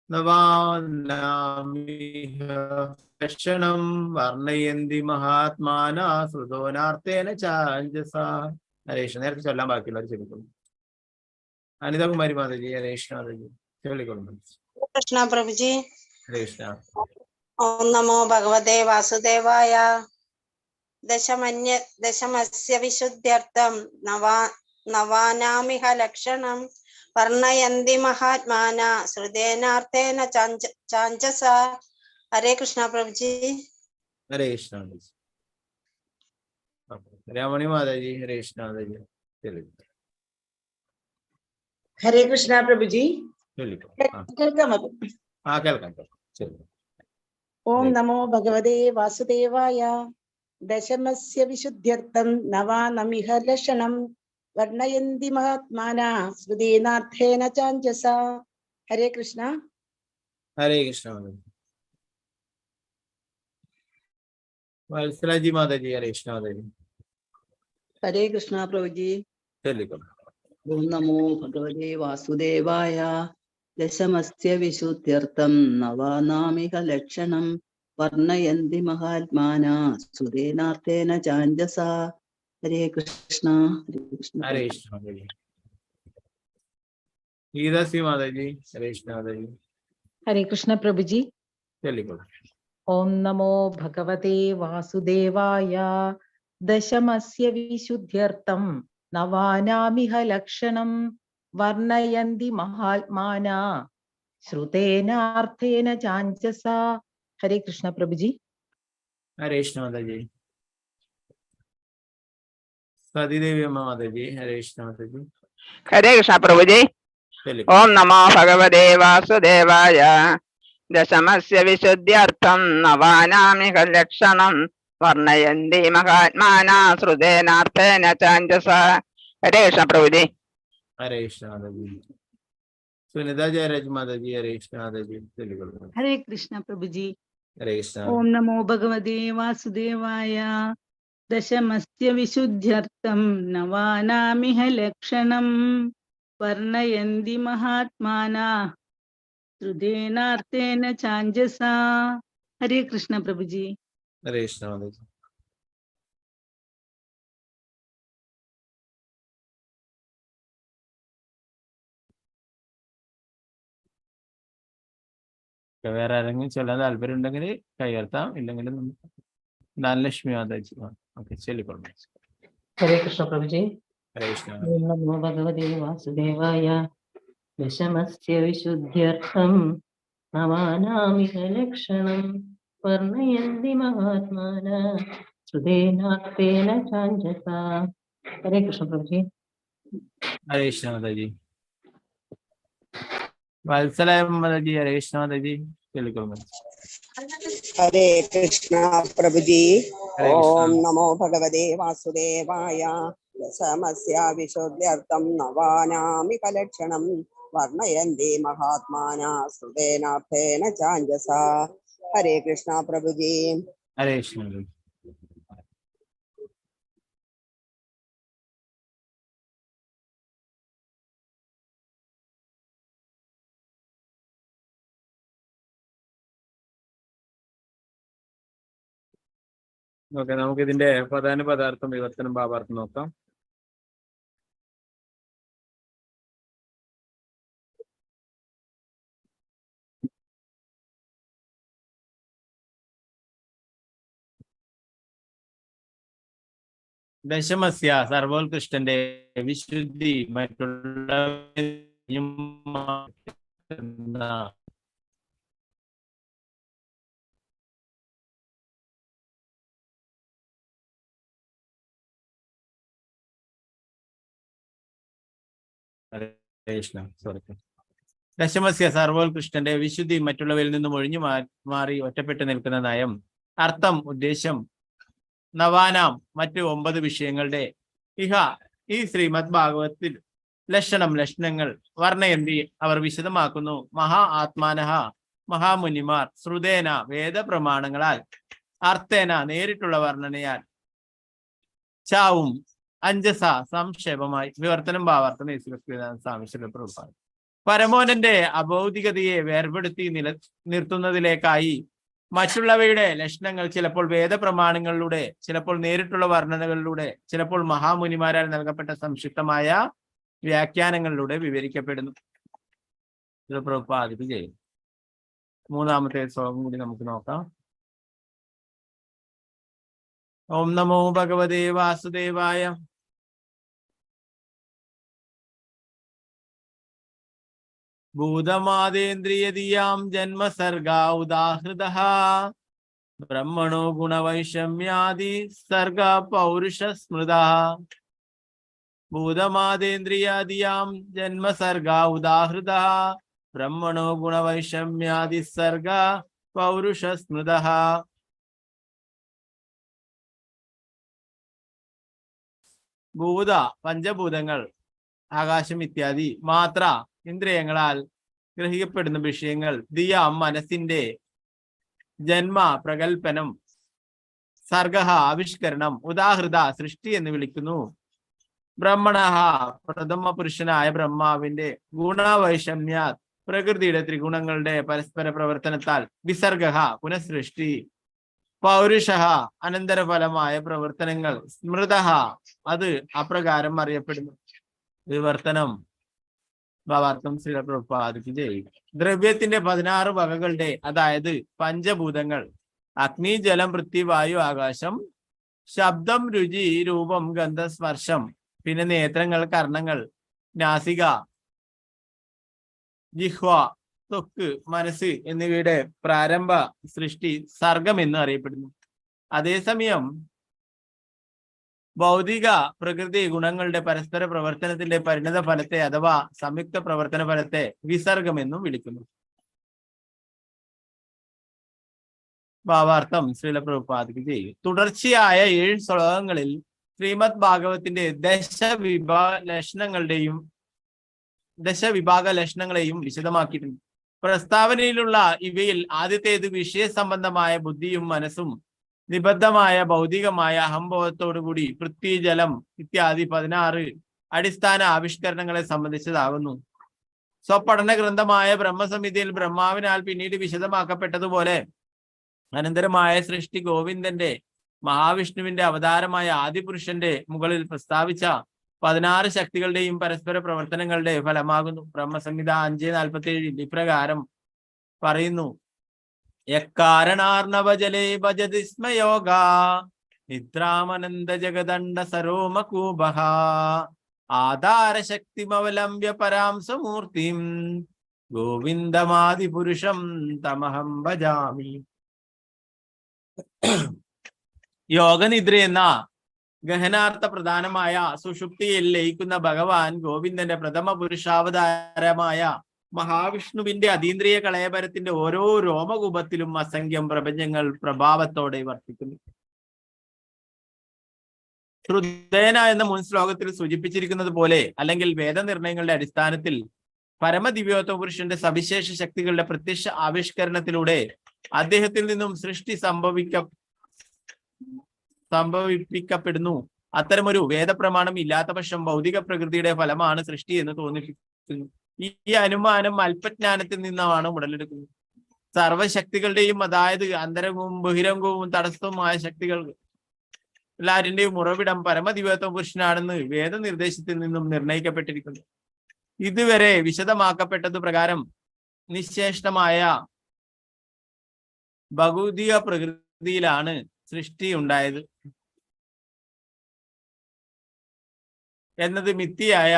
നവാനാമിഹ ലക്ഷണം വർണ്ണയന്തി മഹാത്മാന ശ്രുതോനാർത്ഥേന ചാഞ്ചസ. ഹരേഷ് നേരത്തെ ചൊല്ലാൻ ബാക്കിയുള്ളവർ ചൊല്ലിക്കൊള്ളു. അനിതകുമാരി മാതാജി ഹരേഷ് മാതാജി ചൊല്ലിക്കൊള്ളു. കൃഷ്ണ പ്രഭുജി. ഹരേഷ്. ഓം നമോ ഭഗവതേ വാസുദേവായ. ദശമസ്യ വിശുദ്ധ്യർത്ഥം നവാനാമിഹ ലക്ഷണം വർണ്ണയന്തി മഹാത്മാന ശ്രുതേനാർത്ഥേന ചാഞ്ചസ. ഹരേ കൃഷ്ണ പ്രഭുജി. ഹരേ കൃഷ്ണ. രമണി മാതാജി ഹരേ കൃഷ്ണ മാതാജി. ഹരേ കൃഷ്ണ പ്രഭുജി. കേൾക്കാമോ? കേൾക്കാം. ഓം നമോ ഭഗവതേ വാസുദേവായ. ദശമസ്യ വിശുദ്ധ്യർത്ഥം നവാനമിഹ ലക്ഷണം വർണ്ണയന്തി മഹാത്മാന ശ്രുതേനാർത്ഥേന ചാഞ്ചസ. ഹരേ കൃഷ്ണ. ഹരേ കൃഷ്ണ. വത്സലജി മാതാജി ഹരേ കൃഷ്ണ മാതാജി. ഹരേ കൃഷ്ണ പ്രഭുജി. ചൊല്ലിക്കൊള്ളു. ഓം നമോ ഭഗവതേ വാസുദേവായ. ദശമസ്യ വിശുദ്ധ്യർത്ഥം നവാനാമിക ലക്ഷണം വർണ്ണയന്തി മഹാത്മാന സുരേനാർത്ഥേന ചാഞ്ചസ. ഹരേ കൃഷ്ണ. ഹരേ കൃഷ്ണ. ഗീതാശ്രീ മാതാജി ഹരേ കൃഷ്ണ മാതാജി. ഹരേ കൃഷ്ണ പ്രഭുജി. ചൊല്ലിക്കൊള്ളു. ഓം നമോ ഭഗവതേ വാസുദേവായ. ദശമസ്യ വിശുദ്ധ്യർത്ഥം നവാനാമിഹ ലക്ഷണം വർണ്ണയന്തി മഹാത്മാന ശ്രുതേനാർത്ഥേന ചാഞ്ചസ. ഹരേ കൃഷ്ണ പ്രഭുജി. ഹരേ കൃഷ്ണ മാതാജി. സതീദേവി അമ്മ മാതാജി ഹരേ കൃഷ്ണ മാതാജി. ഹരേ കൃഷ്ണ പ്രഭുജി. ഓം നമോ ഭഗവതേ വാസുദേവായ. ദശമസ്യ വിശുദ്ധ്യർത്ഥം നവാനാമിഹ ലക്ഷണം വർണ്ണയന്തി മഹാത്മാന ശ്രുതേനാർത്ഥേന ചാഞ്ചസ. ഹരേ കൃഷ്ണ പ്രഭുജി. ഹരേ കൃഷ്ണ മാതാജി. സുനിത ജയരാജ് മാതാജി ഹരേ കൃഷ്ണ മാതാജി. ചൊല്ലിക്കൊള്ളു. ഹരേ കൃഷ്ണ പ്രഭുജി. ഹരേ കൃഷ്ണ. ഓം നമോ ഭഗവതേ വാസുദേവായ. ദശമസ്യ വിശുദ്ധ്യർത്ഥം നവാനാമിഹ ലക്ഷണം വർണ്ണയന്തി മഹാത്മാന ശ്രുതേനാർത്ഥേന ചാഞ്ചസ. ഹരേ കൃഷ്ണ പ്രഭുജി. ഹരേ കൃഷ്ണ മാതാജി. വേറെ ആരെങ്കിലും ചൊല്ലാൻ താല്പര്യം ഉണ്ടെങ്കിൽ കൈയർത്താം, ഇല്ലെങ്കിൽ ധനലക്ഷ്മി മാതാജി. ഓക്കെ ചൊല്ലിക്കൊള്ളു. ഹരേ കൃഷ്ണ പ്രഭുജി. ഹരേ കൃഷ്ണ. ഓം നമോ ഭഗവതേ വാസുദേവായ. ദശമസ്യ വിശുദ്ധ്യർത്ഥം നവാനാമിഹ ലക്ഷണം വർണ്ണയന്തി മഹാത്മാന ശ്രുതേനാർത്ഥേന ചാഞ്ചസ. ഹരേ കൃഷ്ണ പ്രഭുജി. ഹരേ കൃഷ്ണ മാതാജി. വത്സല മാതാജി ഹരേ കൃഷ്ണ മാതാജി. ചൊല്ലിക്കൊള്ളു. ഹരേ കൃഷ്ണ പ്രഭുജി. ഓം നമോ ഭഗവതേ വാസുദേവായ. ദശമസ്യ വിശുദ്ധ്യർത്ഥം നവാനാമിക ലക്ഷണം വർണ്ണയന്തി മഹാത്മാന ശ്രുതേനാർത്ഥേന ചാഞ്ചസ. ഹരേ കൃഷ്ണ പ്രഭുജി. ഹരേ കൃഷ്ണ. ഓക്കെ, നമുക്ക് ഇതിന്റെ പ്രധാന പദാർത്ഥം വിവർത്തനം ഭാവാർത്ഥം നോക്കാം. ദശമസ്യ സർവോത്കൃഷ്ടന്റെ വിശുദ്ധി മറ്റുള്ള ദശമസ്യ സർവോത്കൃഷ്ടന്റെ വിശുദ്ധി മറ്റുള്ളവരിൽ നിന്നും ഒഴിഞ്ഞു മാറി ഒറ്റപ്പെട്ടു നിൽക്കുന്ന നയം. അർത്ഥം, ഉദ്ദേശം. നവാനാം മറ്റു 9 വിഷയങ്ങളുടെ ഇഹ ഈ ശ്രീമദ് ഭാഗവത്തിൽ ലക്ഷണം ലക്ഷണങ്ങൾ വർണ്ണയന്തി അവർ വിശദമാക്കുന്നു. മഹാ ആത്മാനഹ മഹാമുനിമാർ ശ്രുതേന വേദപ്രമാണങ്ങളാൽ അർത്ഥേന നേരിട്ടുള്ള വർണ്ണനയാൽ ചാവും അഞ്ജസ സംക്ഷേപമായി വിവർത്തനം ഭാവാർത്ഥം പരമോനന്റെ അഭൗതികതയെ വേർപെടുത്തി നിർത്തുന്നതിലേക്കായി മറ്റുള്ളവയുടെ ലക്ഷണങ്ങൾ ചിലപ്പോൾ വേദപ്രമാണങ്ങളിലൂടെ, ചിലപ്പോൾ നേരിട്ടുള്ള വർണ്ണനകളിലൂടെ, ചിലപ്പോൾ മഹാമുനിമാരാൽ നൽകപ്പെട്ട സംക്ഷിപ്തമായ വ്യാഖ്യാനങ്ങളിലൂടെ വിവരിക്കപ്പെടുന്നു. പ്രഭുപാദിക്ക് ചെയ്യും. മൂന്നാമത്തെ ശ്ലോകം കൂടി നമുക്ക് നോക്കാം. ഓം നമോ ഭഗവതേ വാസുദേവായ. ഭൂതമാദേന്ദ്രിയതിയാം ജന്മസർഗാ ഉദാഹൃതഃ ബ്രഹ്മണോ ഗുണവൈഷമ്യാദി സർഗ പൗരുഷ സ്മൃതഃ. ഭൂതമാദേന്ദ്രിയാദിയാം ജന്മസർഗാ ഉദാഹൃതഃ ബ്രഹ്മണോ ഗുണവൈഷമ്യാദി സർഗ പൗരുഷ സ്മൃതഃ. ഭൂത പഞ്ചഭൂതങ്ങൾ, ആകാശം ഇത്യാദി, മാത്ര ഇന്ദ്രിയങ്ങളാൽ ഗ്രഹിക്കപ്പെടുന്ന വിഷയങ്ങൾ, ദിയാം മനസ്സിന്റെ, ജന്മ പ്രകൽപ്പനം, സർഗ ആവിഷ്കരണം, ഉദാഹൃത സൃഷ്ടി എന്ന് വിളിക്കുന്നു. ബ്രഹ്മണ പ്രഥമ പുരുഷനായ ബ്രഹ്മാവിന്റെ, ഗുണവൈഷമ്യ പ്രകൃതിയുടെ ത്രിഗുണങ്ങളുടെ പരസ്പര പ്രവർത്തനത്താൽ, വിസർഗ പുനഃസൃഷ്ടി, പൗരുഷ അനന്തരഫലമായ പ്രവർത്തനങ്ങൾ, സ്മൃത അത് അപ്രകാരം അറിയപ്പെടുന്നു. വിവർത്തനം ഭാവാർത്ഥം ശ്രീ പ്രഭുപാദിക്ക് ചെയ്യും. ദ്രവ്യത്തിന്റെ 16 വകകളുടെ, അതായത് പഞ്ചഭൂതങ്ങൾ, അഗ്നി ജലം പൃഥ്വി വായു ആകാശം, ശബ്ദം രുചി രൂപം ഗന്ധ സ്പർശം, പിന്നെ നേത്രങ്ങൾ കർണങ്ങൾ നാസിക ജിഹ്വ ത്വക്ക് മനസ്സ് എന്നിവയുടെ പ്രാരംഭ സൃഷ്ടി സർഗം എന്ന് അറിയപ്പെടുന്നു. അതേസമയം ഭൗതിക പ്രകൃതി ഗുണങ്ങളുടെ പരസ്പര പ്രവർത്തനത്തിന്റെ പരിണത ഫലത്തെ അഥവാ സംയുക്ത പ്രവർത്തന ഫലത്തെ വിസർഗം എന്നും വിളിക്കുന്നു. ഭാവാർത്ഥം ശ്രീല പ്രഭുപാദിക്ക് ചെയ്യും. തുടർച്ചയായ 7 ശ്ലോകങ്ങളിൽ ശ്രീമദ് ഭാഗവത്തിന്റെ ദശവിഭാഗ ലക്ഷണങ്ങളെയും വിശദമാക്കിയിട്ടുണ്ട്. പ്രസ്താവനയിലുള്ള ഇവയിൽ ആദ്യത്തേത് വിഷയ സംബന്ധമായ ബുദ്ധിയും മനസ്സും നിബദ്ധമായ ഭൗതികമായ അഹംബോധത്തോടുകൂടി പൃഥ്വി ജലം ഇത്യാദി 16 അടിസ്ഥാന ആവിഷ്കരണങ്ങളെ സംബന്ധിച്ചതാകുന്നു. സ്വപഠന ഗ്രന്ഥമായ ബ്രഹ്മസമിതിയിൽ ബ്രഹ്മാവിനാൽ പിന്നീട് വിശദമാക്കപ്പെട്ടതുപോലെ അനന്തരമായ സൃഷ്ടി ഗോവിന്ദന്റെ മഹാവിഷ്ണുവിന്റെ അവതാരമായ ആദിപുരുഷന്റെ മുകളിൽ പ്രസ്താവിച്ച 16 ശക്തികളുടെയും പരസ്പര പ്രവർത്തനങ്ങളുടെ ഫലമാകുന്നു. ബ്രഹ്മസംഹിത 5:47 ഇപ്രകാരം പറയുന്നു. യക്കാരണാർണവജലേ ഭജതി സ്മയോഗ നിദ്രാമനന്ദ ജഗദണ്ഡ സരോമകൂപഃ ആധാരശക്തിമവലംബ്യ പരാം സമൂർത്തിം ഗോവിന്ദമാദിപുരുഷം തമഹം ഭജാമി. യോഗനിദ്ര എന്ന ഗഹനാർത്ഥ പ്രധാനമായ സുഷുപ്തിയിൽ ലയിക്കുന്ന ഭഗവാൻ ഗോവിന്ദന്റെ പ്രഥമ പുരുഷാവതാരമായ മഹാവിഷ്ണുവിന്റെ അതീന്ദ്രിയ കളയപരത്തിന്റെ ഓരോ രോമകൂപത്തിലും അസംഖ്യം പ്രപഞ്ചങ്ങൾ പ്രഭാവത്തോടെ വർത്തിക്കുന്നു. ഹൃദയന എന്ന മുൻ ശ്ലോകത്തിൽ സൂചിപ്പിച്ചിരിക്കുന്നത് പോലെ, അല്ലെങ്കിൽ വേദനിർണയങ്ങളുടെ അടിസ്ഥാനത്തിൽ പരമദിവ്യോത്തമ പുരുഷന്റെ സവിശേഷ ശക്തികളുടെ പ്രത്യക്ഷ ആവിഷ്കരണത്തിലൂടെ അദ്ദേഹത്തിൽ നിന്നും സൃഷ്ടി സംഭവിപ്പിക്കപ്പെടുന്നു. അത്തരമൊരു വേദപ്രമാണം ഇല്ലാത്ത പക്ഷം ഭൗതിക പ്രകൃതിയുടെ ഫലമാണ് സൃഷ്ടി എന്ന് തോന്നിപ്പിക്കുന്നു. ഈ അനുമാനം അല്പജ്ഞാനത്തിൽ നിന്നാണ് ഉടലെടുക്കുന്നത്. സർവശക്തികളുടെയും, അതായത് അന്തരംഗവും ബഹിരംഗവും തടസ്സവുമായ ശക്തികൾ എല്ലാവരുടെയും ഉറവിടം പരമദിവ്യോത്തമ പുരുഷനാണെന്ന് വേദനിർദ്ദേശത്തിൽ നിന്നും നിർണയിക്കപ്പെട്ടിരിക്കുന്നു. ഇതുവരെ വിശദമാക്കപ്പെട്ടത് പ്രകാരം നിശ്ചേഷ്ടമായ ഭൗതിക പ്രകൃതിയിലാണ് സൃഷ്ടി ഉണ്ടായത് എന്നത് മിഥ്യയായ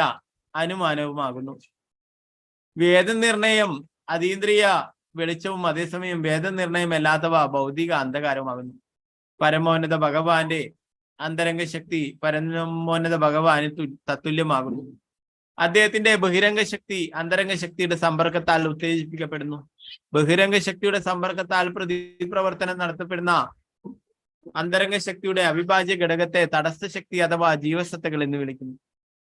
അനുമാനവുമാകുന്നു. വേദനിർണയം അതീന്ദ്രിയ വെളിച്ചവും അതേസമയം വേദനിർണയം അല്ലാത്തവ ഭൗതിക അന്ധകാരമാകുന്നു. പരമോന്നത ഭഗവാന്റെ അന്തരംഗ ശക്തി പരമോന്നത ഭഗവാന് തത്തുല്യമാകുന്നു. അദ്ദേഹത്തിന്റെ ബഹിരംഗ ശക്തി അന്തരംഗ ശക്തിയുടെ സമ്പർക്കത്താൽ ഉത്തേജിപ്പിക്കപ്പെടുന്നു. ബഹിരംഗ ശക്തിയുടെ സമ്പർക്കത്താൽ പ്രതിപ്രവർത്തനം നടത്തപ്പെടുന്ന അന്തരംഗ ശക്തിയുടെ അവിഭാജ്യ ഘടകത്തെ തടസ്സ ശക്തി അഥവാ ജീവസത്തകൾ എന്ന് വിളിക്കുന്നു.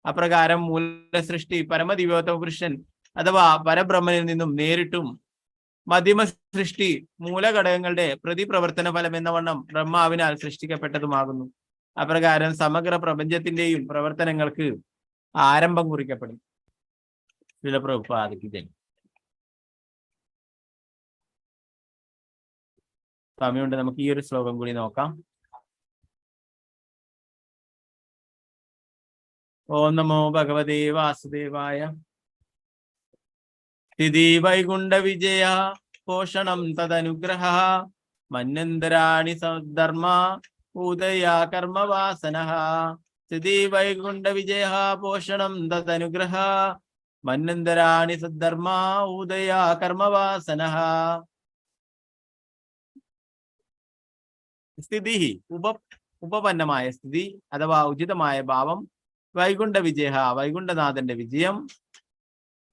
അപ്രകാരം മൂലസൃഷ്ടി പരമദിവ്യോത്തമ പുരുഷൻ അഥവാ പരബ്രഹ്മനിൽ നിന്നും നേരിട്ടും, മധ്യമ സൃഷ്ടി മൂലഘടകങ്ങളുടെ പ്രതിപ്രവർത്തന ഫലം എന്ന വണ്ണം ബ്രഹ്മാവിനാൽ സൃഷ്ടിക്കപ്പെട്ടതുമാകുന്നു. അപ്രകാരം സമഗ്ര പ്രപഞ്ചത്തിന്റെയും പ്രവർത്തനങ്ങൾക്ക് ആരംഭം കുറിക്കപ്പെടും. പ്രഭുപാദിക്ക് സമയമുണ്ട്, നമുക്ക് ഈ ഒരു ശ്ലോകം കൂടി നോക്കാം. ഓം നമോ ഭഗവതേ വാസുദേവായ. സ്ഥിതി വൈകുണ്ഠ വിജയ പോഷണം തദനുഗ്രഹ മന്യന്തരാണി സദ്ധർമ്മ ഉദയാ കർമ്മവാസന. സ്ഥിതി വൈകുണ്ഠ വിജയ പോഷണം തദനുഗ്രഹ മന്യന്തരാണി സദ്ധർമ്മ ഉദയാ കർമ്മവാസന. സ്ഥിതി ഉപപന്നമായ സ്ഥിതി അഥവാ ഉചിതമായ ഭാവം, വൈകുണ്ഠ വിജയ വൈകുണ്ഠനാഥന്റെ വിജയം,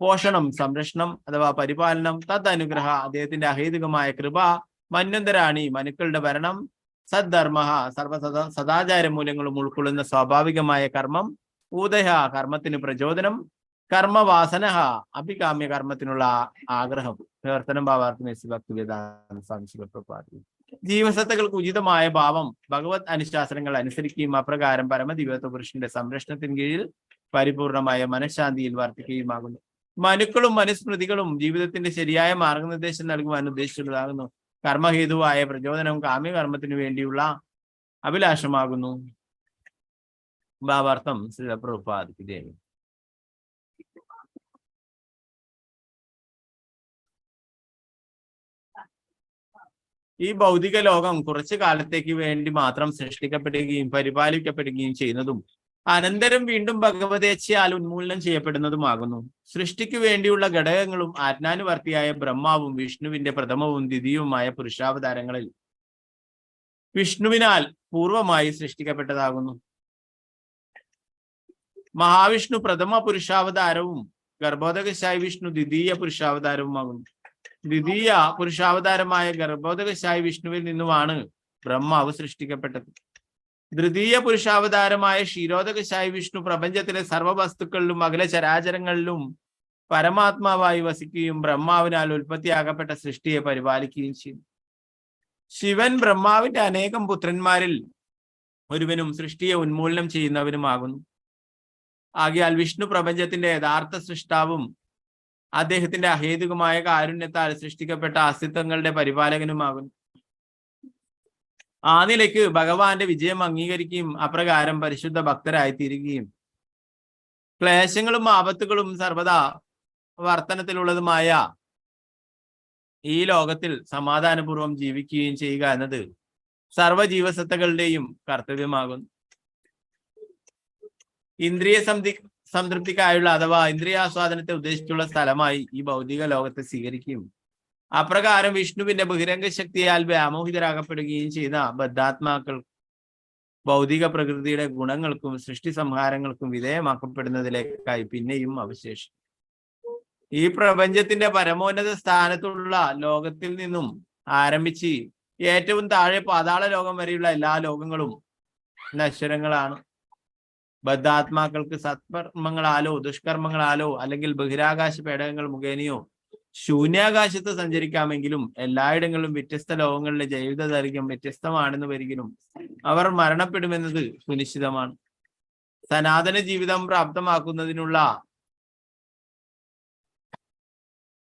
പോഷണം സംരക്ഷണം അഥവാ പരിപാലനം, തദ് അനുഗ്രഹ അദ്ദേഹത്തിന്റെ അഹേതുകമായ കൃപ, മന്വന്തരാണി മനുക്കളുടെ ഭരണം, സദ്ധർമ്മ സദാചാര മൂല്യങ്ങളും ഉൾക്കൊള്ളുന്ന സ്വാഭാവികമായ കർമ്മം, ഊദയ കർമ്മത്തിന് പ്രചോദനം, കർമ്മവാസന അഭികാമ്യ കർമ്മത്തിനുള്ള ആഗ്രഹം. പ്രവർത്തനം ഭാവാർത്ഥം ഭക്തിവേദാന്ത സ്വാമി ശിവപ്രഭുപാദി. ജീവസത്തകൾക്ക് ഉചിതമായ ഭാവം, ഭഗവത് അനുശാസനങ്ങൾ അനുസരിക്കുകയും അപ്രകാരം പരമദിവ്യത്വ പുരുഷന്റെ സംരക്ഷണത്തിന് കീഴിൽ പരിപൂർണമായ മനഃശാന്തിയിൽ വർത്തിക്കുകയുമാകുന്നു. മനുക്കളും മനുസ്മൃതികളും ജീവിതത്തിന്റെ ശരിയായ മാർഗനിർദ്ദേശം നൽകുവാൻ ഉദ്ദേശിച്ചുള്ളതാകുന്നു. കർമ്മഹേതുവായ പ്രചോദനം കാമ്യകർമ്മത്തിനു വേണ്ടിയുള്ള അഭിലാഷമാകുന്നു. ഭാവാർത്ഥം ശ്രീ പ്രഭുപാദിക്ക്. ഈ ഭൗതിക ലോകം കുറച്ചു കാലത്തേക്ക് വേണ്ടി മാത്രം സൃഷ്ടിക്കപ്പെടുകയും പരിപാലിക്കപ്പെടുകയും ചെയ്യുന്നതും അനന്തരം വീണ്ടും ഭഗവതേച്ഛയാൽ ഉന്മൂലനം ചെയ്യപ്പെടുന്നതുമാകുന്നു. സൃഷ്ടിക്ക് വേണ്ടിയുള്ള ഘടകങ്ങളും ആജ്ഞാനുവർത്തിയായ ബ്രഹ്മാവും വിഷ്ണുവിന്റെ പ്രഥമവും ദ്വിതീയവുമായ പുരുഷാവതാരങ്ങളിൽ വിഷ്ണുവിനാൽ പൂർവമായി സൃഷ്ടിക്കപ്പെട്ടതാകുന്നു. മഹാവിഷ്ണു പ്രഥമ പുരുഷാവതാരവും ഗർഭോദകശായി വിഷ്ണു ദ്വിതീയ പുരുഷാവതാരവുമാകുന്നു. ദ്വിതീയ പുരുഷാവതാരമായ ഗർഭോദകശായി വിഷ്ണുവിൽ നിന്നുമാണ് ബ്രഹ്മാവ് സൃഷ്ടിക്കപ്പെട്ടത്. തൃതീയ പുരുഷാവതാരമായ ക്ഷീരോദകശായി വിഷ്ണു പ്രപഞ്ചത്തിലെ സർവ്വവസ്തുക്കളിലും അഖില ചരാചരങ്ങളിലും പരമാത്മാവായി വസിക്കുകയും ബ്രഹ്മാവിനാൽ ഉൽപ്പത്തിയാകപ്പെട്ട സൃഷ്ടിയെ പരിപാലിക്കുകയും ചെയ്യും. ശിവൻ ബ്രഹ്മാവിന്റെ അനേകം പുത്രന്മാരിൽ ഒരുവനും സൃഷ്ടിയെ ഉന്മൂലനം ചെയ്യുന്നവനുമാകുന്നു. ആകയാൽ വിഷ്ണു പ്രപഞ്ചത്തിന്റെ യഥാർത്ഥ സൃഷ്ടാവും അദ്ദേഹത്തിന്റെ അഹേതുകമായ കാരുണ്യത്താൽ സൃഷ്ടിക്കപ്പെട്ട അസ്തിത്വങ്ങളുടെ പരിപാലകനുമാകുന്നു. ആ നിലയ്ക്ക് ഭഗവാന്റെ വിജയം അംഗീകരിക്കുകയും അപ്രകാരം പരിശുദ്ധ ഭക്തരായിത്തീരുകയും ക്ലേശങ്ങളും ആപത്തുകളും സർവദാ വർത്തനത്തിലുള്ളതുമായ ഈ ലോകത്തിൽ സമാധാനപൂർവം ജീവിക്കുകയും ചെയ്യുക എന്നത് സർവ്വജീവസത്തകളുടെയും കർത്തവ്യമാകുന്നു. ഇന്ദ്രിയ സംതൃപ്തിക്കായുള്ള അഥവാ ഇന്ദ്രിയാസ്വാദനത്തെ ഉദ്ദേശിച്ചുള്ള സ്ഥലമായി ഈ ഭൗതിക ലോകത്തെ സ്വീകരിക്കുകയും അപ്രകാരം വിഷ്ണുവിന്റെ ബഹിരംഗ ശക്തിയാൽ വ്യാമോഹിതരാകപ്പെടുകയും ചെയ്ത ബദ്ധാത്മാക്കൾ ഭൗതിക പ്രകൃതിയുടെ ഗുണങ്ങൾക്കും സൃഷ്ടി സംഹാരങ്ങൾക്കും വിധേയമാക്കപ്പെടുന്നതിലേക്കായി പിന്നെയും അവശേഷിക്കും. ഈ പ്രപഞ്ചത്തിന്റെ പരമോന്നത സ്ഥാനത്തുള്ള ലോകത്തിൽ നിന്നും ആരംഭിച്ച് ഏറ്റവും താഴെ പാതാള ലോകം വരെയുള്ള എല്ലാ ലോകങ്ങളും നശ്വരങ്ങളാണ്. ബദ്ധാത്മാക്കൾക്ക് സത്കർമ്മങ്ങളാലോ ദുഷ്കർമ്മങ്ങളാലോ അല്ലെങ്കിൽ ബഹിരാകാശ പേടകങ്ങൾ മുഖേനയോ ശൂന്യാകാശത്ത് സഞ്ചരിക്കാമെങ്കിലും എല്ലായിടങ്ങളിലും വ്യത്യസ്ത ലോകങ്ങളിലെ ജീവിത ദൈർഘ്യം വ്യത്യസ്തമാണെന്ന് വരികിലും അവർ മരണപ്പെടുമെന്നത് സുനിശ്ചിതമാണ്. സനാതന ജീവിതം പ്രാപ്തമാക്കുന്നതിനുള്ള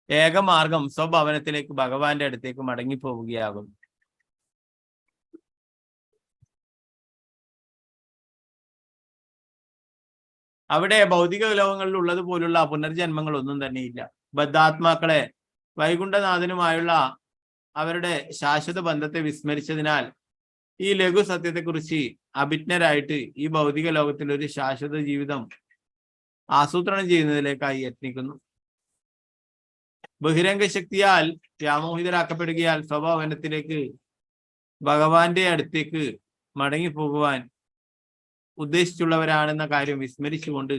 ഏകമാർഗം സ്വഭവനത്തിലേക്ക് ഭഗവാന്റെ അടുത്തേക്ക് മടങ്ങിപ്പോവുകയാകും. അവിടെ ഭൗതിക ലോകങ്ങളിൽ ഉള്ളതുപോലുള്ള പുനർജന്മങ്ങൾ ഒന്നും തന്നെയില്ല. ബദ്ധാത്മാക്കളെ വൈകുണ്ഠനാഥനുമായുള്ള അവരുടെ ശാശ്വത ബന്ധത്തെ വിസ്മരിച്ചതിനാൽ ഈ ലഘു സത്യത്തെക്കുറിച്ച് അഭിജ്ഞരായിട്ട് ഈ ഭൗതിക ലോകത്തിൽ ഒരു ശാശ്വത ജീവിതം ആസൂത്രണം ചെയ്യുന്നതിലേക്കായി യത്നിക്കുന്നു. ബഹിരംഗ ശക്തിയാൽ വ്യാമോഹിതരാക്കപ്പെടുകയാൽ സ്വഭാവനത്തിലേക്ക് ഭഗവാന്റെ അടുത്തേക്ക് മടങ്ങിപ്പോകുവാൻ ഉദ്ദേശിച്ചുള്ളവരാണെന്ന കാര്യം വിസ്മരിച്ചുകൊണ്ട്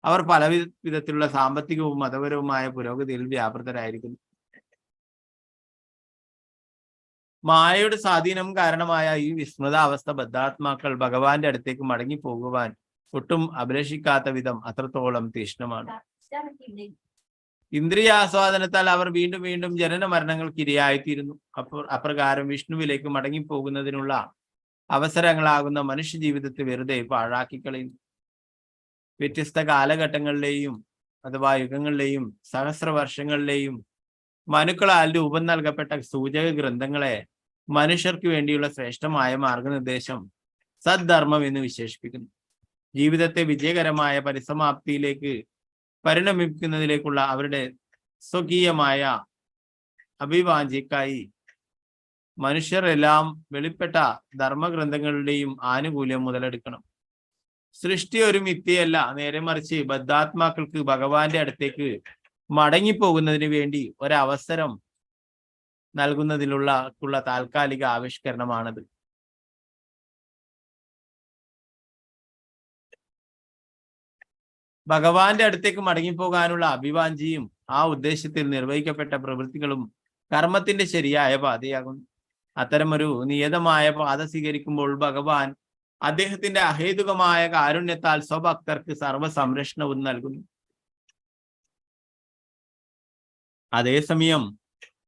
അവർ പല വിധത്തിലുള്ള സാമ്പത്തികവും മതപരവുമായ പുരോഗതിയിൽ വ്യാപൃതരായിരിക്കുന്നു. മായയുടെ സ്വാധീനം കാരണമായ ഈ വിസ്മൃതാവസ്ഥ ബദ്ധാത്മാക്കൾ ഭഗവാന്റെ അടുത്തേക്ക് മടങ്ങിപ്പോകുവാൻ ഒട്ടും അഭിലഷിക്കാത്ത വിധം അത്രത്തോളം തീക്ഷ്ണമാണ്. ഇന്ദ്രിയാസ്വാദനത്താൽ അവർ വീണ്ടും വീണ്ടും ജനന മരണങ്ങൾക്ക് ഇരയായിത്തീരുന്നു. അപ്രകാരം വിഷ്ണുവിലേക്ക് മടങ്ങിപ്പോകുന്നതിനുള്ള അവസരങ്ങളാകുന്ന മനുഷ്യ ജീവിതത്തെ വെറുതെ പാഴാക്കിക്കളയുന്നു. വ്യത്യസ്ത കാലഘട്ടങ്ങളിലെയും അഥവാ യുഗങ്ങളിലെയും സഹസ്ര വർഷങ്ങളിലെയും മനുക്കളാൽ രൂപം നൽകപ്പെട്ട സൂചക ഗ്രന്ഥങ്ങളെ മനുഷ്യർക്ക് വേണ്ടിയുള്ള ശ്രേഷ്ഠമായ മാർഗനിർദ്ദേശം സദ്ധർമ്മം എന്ന് വിശേഷിപ്പിക്കുന്നു. ജീവിതത്തെ വിജയകരമായ പരിസമാപ്തിയിലേക്ക് പരിണമിക്കുന്നതിലേക്കുള്ള അവരുടെ സ്വകീയമായ അഭിവാഞ്ചിക്കായി മനുഷ്യർ എല്ലാം വെളിപ്പെട്ട ധർമ്മഗ്രന്ഥങ്ങളുടെയും ആനുകൂല്യം മുതലെടുക്കണം. സൃഷ്ടി ഒരു മിഥ്യയല്ല, നേരെ മറിച്ച് ബദ്ധാത്മാക്കൾക്ക് ഭഗവാന്റെ അടുത്തേക്ക് മടങ്ങിപ്പോകുന്നതിന് വേണ്ടി ഒരവസരം നൽകുന്നതിലുള്ള താൽക്കാലിക ആവിഷ്കരണമാണത്. ഭഗവാന്റെ അടുത്തേക്ക് മടങ്ങിപ്പോകാനുള്ള അഭിവാഞ്ചിയും ആ ഉദ്ദേശത്തിൽ നിർവഹിക്കപ്പെട്ട പ്രവൃത്തികളും കർമ്മത്തിന്റെ ശരിയായ പാതയാകുന്നു. അത്തരമൊരു നിയതമായ പാത സ്വീകരിക്കുമ്പോൾ ഭഗവാൻ അദ്ദേഹത്തിന്റെ അഹേതുകമായ കാരുണ്യത്താൽ സ്വഭക്തർക്ക് സർവ്വ സംരക്ഷണവും നൽകുന്നു. അതേസമയം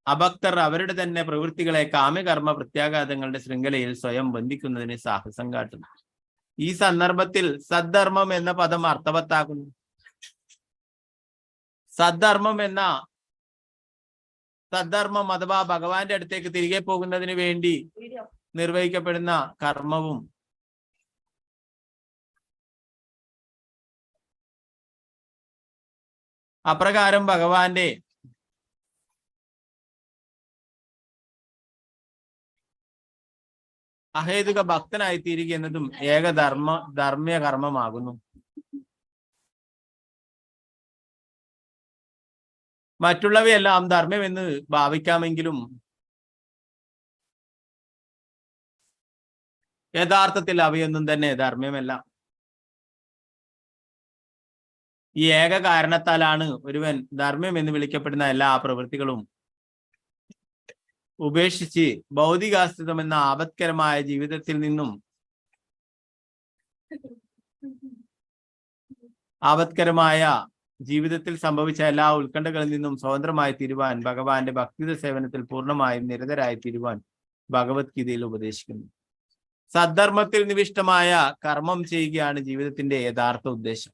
അഭക്തർ അവരുടെ തന്നെ പ്രവൃത്തികളെ കാമ്യകർമ്മ പ്രത്യാഘാതങ്ങളുടെ ശൃംഖലയിൽ സ്വയം ബന്ധിക്കുന്നതിന് സാഹസം കാട്ടുന്നു. ഈ സന്ദർഭത്തിൽ സദ്ധർമ്മം എന്ന പദം അർത്ഥവത്താക്കുന്നു. സദ്ധർമ്മം അഥവാ ഭഗവാന്റെ അടുത്തേക്ക് തിരികെ പോകുന്നതിന് വേണ്ടി നിർവഹിക്കപ്പെടുന്ന കർമ്മവും അപ്രകാരം ഭഗവാന്റെ അഹേതുക ഭക്തനായി തീരുക എന്നതും ധാർമ്മ്യ കർമ്മമാകുന്നു. മറ്റുള്ളവയെല്ലാം ധർമ്മ്യമെന്ന് ഭാവിക്കാമെങ്കിലും യഥാർത്ഥത്തിൽ അവയൊന്നും തന്നെ ധർമ്മ്യമല്ല. ഈ ഏക കാരണത്താലാണ് ഒരുവൻ ധർമ്മ്യം എന്ന് വിളിക്കപ്പെടുന്ന എല്ലാ പ്രവൃത്തികളും ഉപേക്ഷിച്ച് ഭൗതികാസ്തിത്വം എന്ന ആപത്കരമായ ജീവിതത്തിൽ നിന്നും ജീവിതത്തിൽ സംഭവിച്ച എല്ലാ ഉത്കണ്ഠകളിൽ നിന്നും സ്വതന്ത്രമായി തീരുവാൻ ഭഗവാന്റെ ഭക്തിത സേവനത്തിൽ പൂർണ്ണമായും നിരതരായി തീരുവാൻ ഭഗവത്ഗീതയിൽ ഉപദേശിക്കുന്നു. സദ്ധർമ്മത്തിൽ നിവിഷ്ടമായ കർമ്മം ചെയ്യുകയാണ് ജീവിതത്തിന്റെ യഥാർത്ഥ ഉദ്ദേശം.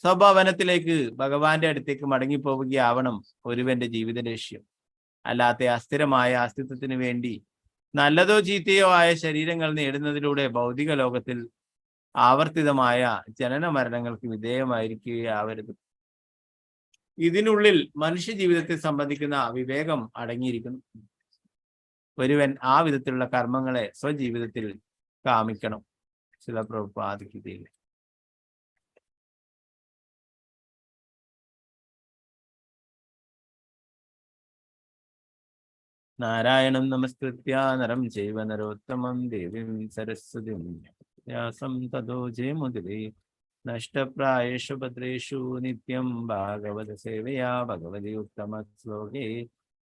സ്വഭാവനത്തിലേക്ക് ഭഗവാന്റെ അടുത്തേക്ക് മടങ്ങിപ്പോവുകയാവണം ഒരുവന്റെ ജീവിത ലക്ഷ്യം. അല്ലാത്ത അസ്ഥിരമായ അസ്തിത്വത്തിന് വേണ്ടി നല്ലതോ ചീത്തയോ ആയ ശരീരങ്ങൾ നേടുന്നതിലൂടെ ഭൗതിക ലോകത്തിൽ ആവർത്തിതമായ ജനന മരണങ്ങൾക്ക് വിധേയമായിരിക്കുകയാവരുത്. ഇതിനുള്ളിൽ മനുഷ്യ ജീവിതത്തെ സംബന്ധിക്കുന്ന വിവേകം അടങ്ങിയിരിക്കുന്നു. ഒരുവൻ ആ വിധത്തിലുള്ള കർമ്മങ്ങളെ സ്വജീവിതത്തിൽ കാമിക്കണം. ചില പ്രഭുപാദിക്കുകയില്ല. നാരായണം നമസ്കൃത്യ നരം ചൈവ നരോത്തമം ദേവീം സരസ്വതീം വ്യാസം തതോ ജയമുദിരേ നഷ്ടപ്രായേഷു ഭദ്രേഷു നിത്യം ഭാഗവത സേവയാ ഭഗവതി ഉത്തമ ശ്ലോകേ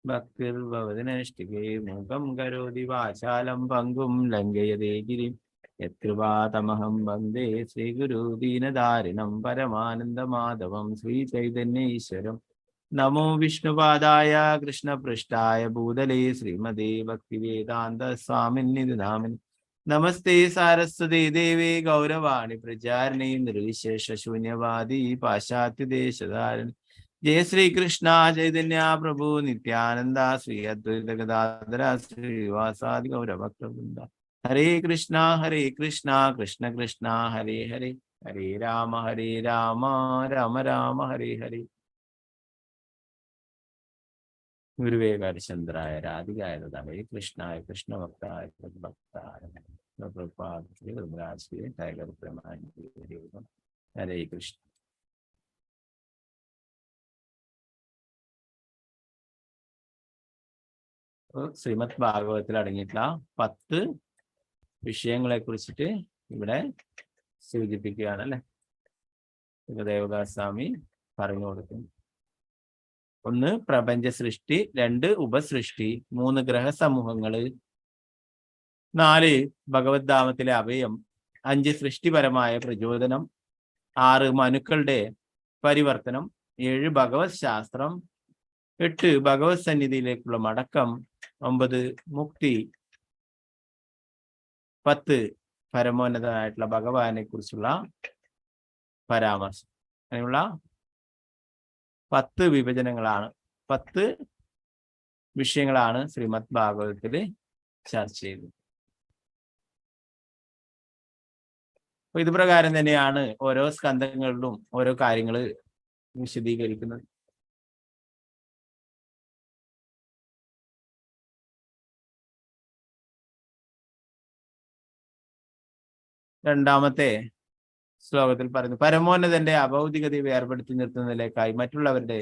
ഭക്തിർഭവതി നൈഷ്ഠികേ മൂകം കരോതി വാചാലം പങ്കും ലംഘയതേ ഗിരിം യത്കൃപാതമഹം വന്ദേ ശ്രീഗുരു ദീനധാരിണം പരമാനന്ദമാധവം ശ്രീചൈതന്യേശ്വരം. നമോ വിഷ്ണുപാദായ കൃഷ്ണപൃഷ്ഠായ ഭൂതലേ ശ്രീമതേ ഭക്തിവേദാന്ത സ്വാമിന്നിധി നാമിനി. നമസ്തേ സാരസ്വതേ ദേവേ ഗൗരവാണി പ്രചാരിണി നിർവിശേഷ ശൂന്യവാദി പാശ്ചാത്യദേശധാരിണി. ജയ ശ്രീകൃഷ്ണ ചൈതന്യ പ്രഭു നിത്യാനന്ദ ശ്രീ അദ്വൈത ഗദാധര ശ്രീവാസാദി ഗൗരഭക്തവൃന്ദ. ഹരേ കൃഷ്ണ കൃഷ്ണ കൃഷ്ണ ഹരേ ഹരേ ഹരേ രാമ രാമ രാമ ഹരേ ഹരേ. ഗുരുവേ ഹരിചന്ദ്രായ രാധികായ ഹരേ കൃഷ്ണായ കൃഷ്ണഭക്തായ ഭക്തായ ഹരേ കൃഷ്ണ. ശ്രീമദ് ഭാഗവതത്തിൽ അടങ്ങിയിട്ടുള്ള 10 വിഷയങ്ങളെ കുറിച്ചിട്ട് ഇവിടെ സൂചിപ്പിക്കുകയാണ് അല്ലെ. ദേവദാസ്വാമി പറഞ്ഞു കൊടുക്കുന്നു. 1 പ്രപഞ്ച സൃഷ്ടി, 2 ഉപസൃഷ്ടി, 3 ഗ്രഹസമൂഹങ്ങള്, 4 ഭഗവദ്ധാമത്തിലെ അഭയം, 5 സൃഷ്ടിപരമായ പ്രചോദനം, 6 മനുക്കളുടെ പരിവർത്തനം, 7 ഭഗവത് ശാസ്ത്രം, 8 ഭഗവത് സന്നിധിയിലേക്കുള്ള മടക്കം, 9 മുക്തി, 10 പരമോന്നതനായിട്ടുള്ള ഭഗവാനെ കുറിച്ചുള്ള പരാമർശം. അങ്ങനെയുള്ള 10 വിഭജനങ്ങളാണ്, 10 വിഷയങ്ങളാണ് ശ്രീമദ് ഭാഗവതത്തിൽ ചർച്ച ചെയ്തു. അപ്പൊ ഇത് പ്രകാരം തന്നെയാണ് ഓരോ സ്കന്ധങ്ങളിലും ഓരോ കാര്യങ്ങൾ വിശദീകരിക്കുന്നത്. രണ്ടാമത്തെ ശ്ലോകത്തിൽ പറയുന്നു, പരമോന്നതന്റെ അഭൗതികതയെ വേർപെടുത്തി നിർത്തുന്നതിലേക്കായി മറ്റുള്ളവരുടെ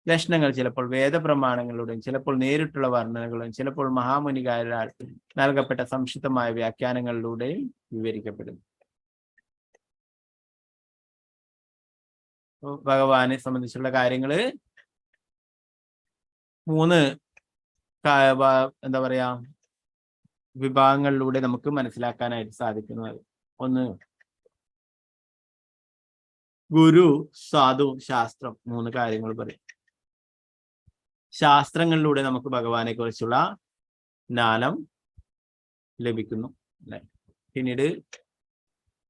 ലക്ഷണങ്ങൾ ചിലപ്പോൾ വേദപ്രമാണങ്ങളുടെയും ചിലപ്പോൾ നേരിട്ടുള്ള വർണ്ണനകളും ചിലപ്പോൾ മഹാമുനികാരാൽ നൽകപ്പെട്ട സംക്ഷിപ്തമായ വ്യാഖ്യാനങ്ങളിലൂടെയും വിവരിക്കപ്പെടുന്നു. ഭഗവാനെ സംബന്ധിച്ചുള്ള കാര്യങ്ങള് മൂന്ന് എന്താ പറയാ വിഭാഗങ്ങളിലൂടെ നമുക്ക് മനസ്സിലാക്കാനായിട്ട് സാധിക്കുന്നത്. ഒന്ന് ഗുരു, സാധു, ശാസ്ത്രം. മൂന്ന് കാര്യങ്ങൾ പറയും. ശാസ്ത്രങ്ങളിലൂടെ നമുക്ക് ഭഗവാനെ കുറിച്ചുള്ള ജ്ഞാനം ലഭിക്കുന്നു അല്ലെ. പിന്നീട്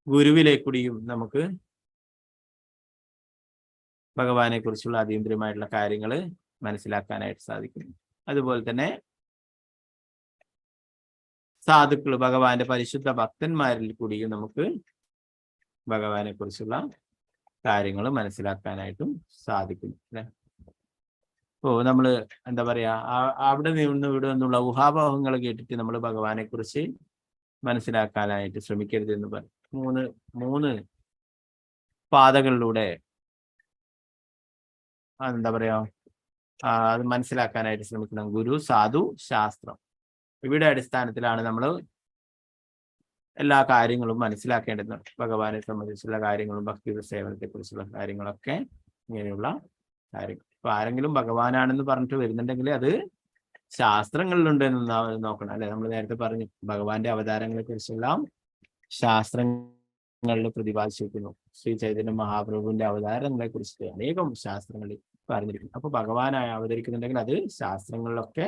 ഗുരുവിലേക്കൂടിയും നമുക്ക് ഭഗവാനെ കുറിച്ചുള്ള അതീന്ദ്രിയമായിട്ടുള്ള കാര്യങ്ങൾ മനസ്സിലാക്കാനായിട്ട് സാധിക്കുന്നു. അതുപോലെ തന്നെ സാധുക്കൾ, ഭഗവാന്റെ പരിശുദ്ധ ഭക്തന്മാരിൽ കൂടിയും നമുക്ക് ഭഗവാനെ കുറിച്ചുള്ള കാര്യങ്ങൾ മനസ്സിലാക്കാനായിട്ടും സാധിക്കുന്നു അല്ലെ. ഓ നമ്മള് എന്താ പറയാ അവിടെ നിന്ന് ഇവിടെ നിന്നുള്ള ഊഹാപോഹങ്ങൾ കേട്ടിട്ട് നമ്മൾ ഭഗവാനെ കുറിച്ച് മനസ്സിലാക്കാനായിട്ട് ശ്രമിക്കരുത് എന്ന് പറയും. മൂന്ന് പാതകളിലൂടെ എന്താ പറയാ അത് മനസ്സിലാക്കാനായിട്ട് ശ്രമിക്കണം. ഗുരു, സാധു, ശാസ്ത്രം. ഇവിടെ അടിസ്ഥാനത്തിലാണ് നമ്മൾ എല്ലാ കാര്യങ്ങളും മനസ്സിലാക്കേണ്ടത്. ഭഗവാനെ സംബന്ധിച്ചുള്ള കാര്യങ്ങളും ഭക്തിയുടെ സേവനത്തെ കുറിച്ചുള്ള കാര്യങ്ങളൊക്കെ ഇങ്ങനെയുള്ള കാര്യങ്ങൾ. ഇപ്പൊ ആരെങ്കിലും ഭഗവാനാണെന്ന് പറഞ്ഞിട്ട് വരുന്നുണ്ടെങ്കിൽ അത് ശാസ്ത്രങ്ങളിലുണ്ട് എന്ന് നോക്കണം അല്ലെ. നമ്മൾ നേരത്തെ പറഞ്ഞു ഭഗവാന്റെ അവതാരങ്ങളെ കുറിച്ചെല്ലാം ശാസ്ത്രങ്ങളിൽ പ്രതിപാദിച്ചിരിക്കുന്നു. ശ്രീ ചൈതന്യ മഹാപ്രഭുവിന്റെ അവതാരങ്ങളെ കുറിച്ച് അനേകം ശാസ്ത്രങ്ങളിൽ പറഞ്ഞിരിക്കുന്നു. അപ്പൊ ഭഗവാനായി അവതരിക്കുന്നുണ്ടെങ്കിൽ അത് ശാസ്ത്രങ്ങളിലൊക്കെ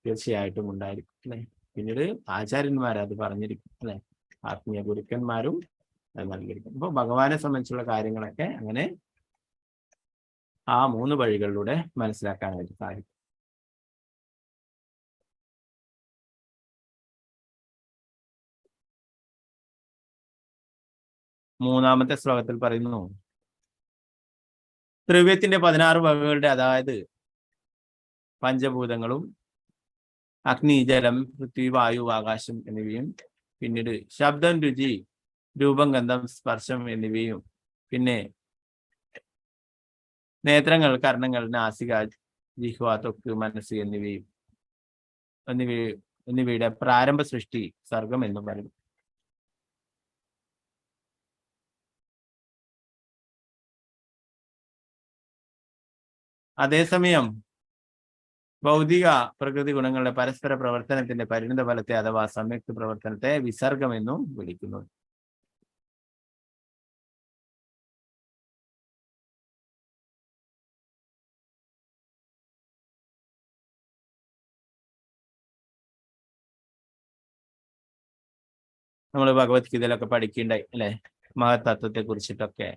തീർച്ചയായിട്ടും ഉണ്ടായിരിക്കും അല്ലെ. പിന്നീട് ആചാര്യന്മാർ അത് പറഞ്ഞിരിക്കും അല്ലെ. ആത്മീയ ഗുരുക്കന്മാരും അത് നൽകിയിരിക്കും. അപ്പൊ ഭഗവാനെ സംബന്ധിച്ചുള്ള കാര്യങ്ങളൊക്കെ അങ്ങനെ ആ മൂന്ന് വഴികളിലൂടെ മനസ്സിലാക്കാനായിട്ട് സാധിക്കും. മൂന്നാമത്തെ ശ്ലോകത്തിൽ പറയുന്നു, ദ്രവ്യത്തിന്റെ 16 വകകളുടെ, അതായത് പഞ്ചഭൂതങ്ങളും അഗ്നി, ജലം, പൃഥ്വി, വായു, ആകാശം എന്നിവയും, പിന്നീട് ശബ്ദം, രുചി, രൂപം, ഗന്ധം, സ്പർശം എന്നിവയും, പിന്നെ നേത്രങ്ങൾ, കർണങ്ങൾ, നാസിക, ജിഹ്വ, ത്വക്ക്, മനസ്സ് എന്നിവയുടെ പ്രാരംഭ സൃഷ്ടി സർഗം എന്നും പറയും. അതേസമയം ഭൗതിക പ്രകൃതി ഗുണങ്ങളുടെ പരസ്പര പ്രവർത്തനത്തിന്റെ പരിണിത ഫലത്തെ അഥവാ സംയുക്ത പ്രവർത്തനത്തെ വിസർഗം എന്നും വിളിക്കുന്നു. നമ്മൾ ഭഗവത്ഗീതയിലൊക്കെ പഠിക്കുകയുണ്ടായി അല്ലെ. മഹത്തത്വത്തെ കുറിച്ചിട്ടൊക്കെ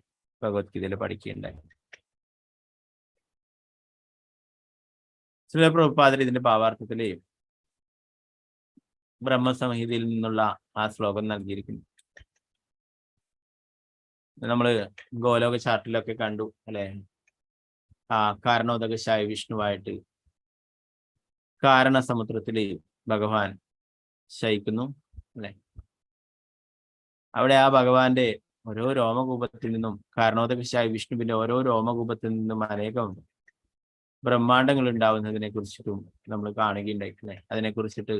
ഭഗവത്ഗീതയിൽ പഠിക്കുകയുണ്ടായി. ശ്രീല പ്രഭുപാദർ ഇതിന്റെ ഭാവാർത്ഥത്തില് ബ്രഹ്മസംഹിതയിൽ നിന്നുള്ള ആ ശ്ലോകം നൽകിയിരിക്കുന്നു. നമ്മള് ഗോലോക ചാർട്ടിലൊക്കെ കണ്ടു അല്ലെ. കാരണോദകശായ വിഷ്ണുവായിട്ട് കാരണസമുദ്രത്തില് ഭഗവാൻ ശയിക്കുന്നു അല്ലെ. അവിടെ ആ ഭഗവാന്റെ ഓരോ രോമകൂപത്തിൽ നിന്നും, കാരണോദകശായ വിഷ്ണുവിന്റെ ഓരോ രോമകൂപത്തിൽ നിന്നും അനേകം ബ്രഹ്മാണ്ടങ്ങൾ ഉണ്ടാവുന്നതിനെ കുറിച്ചിട്ടും നമ്മൾ കാണുകയുണ്ടായിട്ടില്ലേ. അതിനെ കുറിച്ചിട്ട്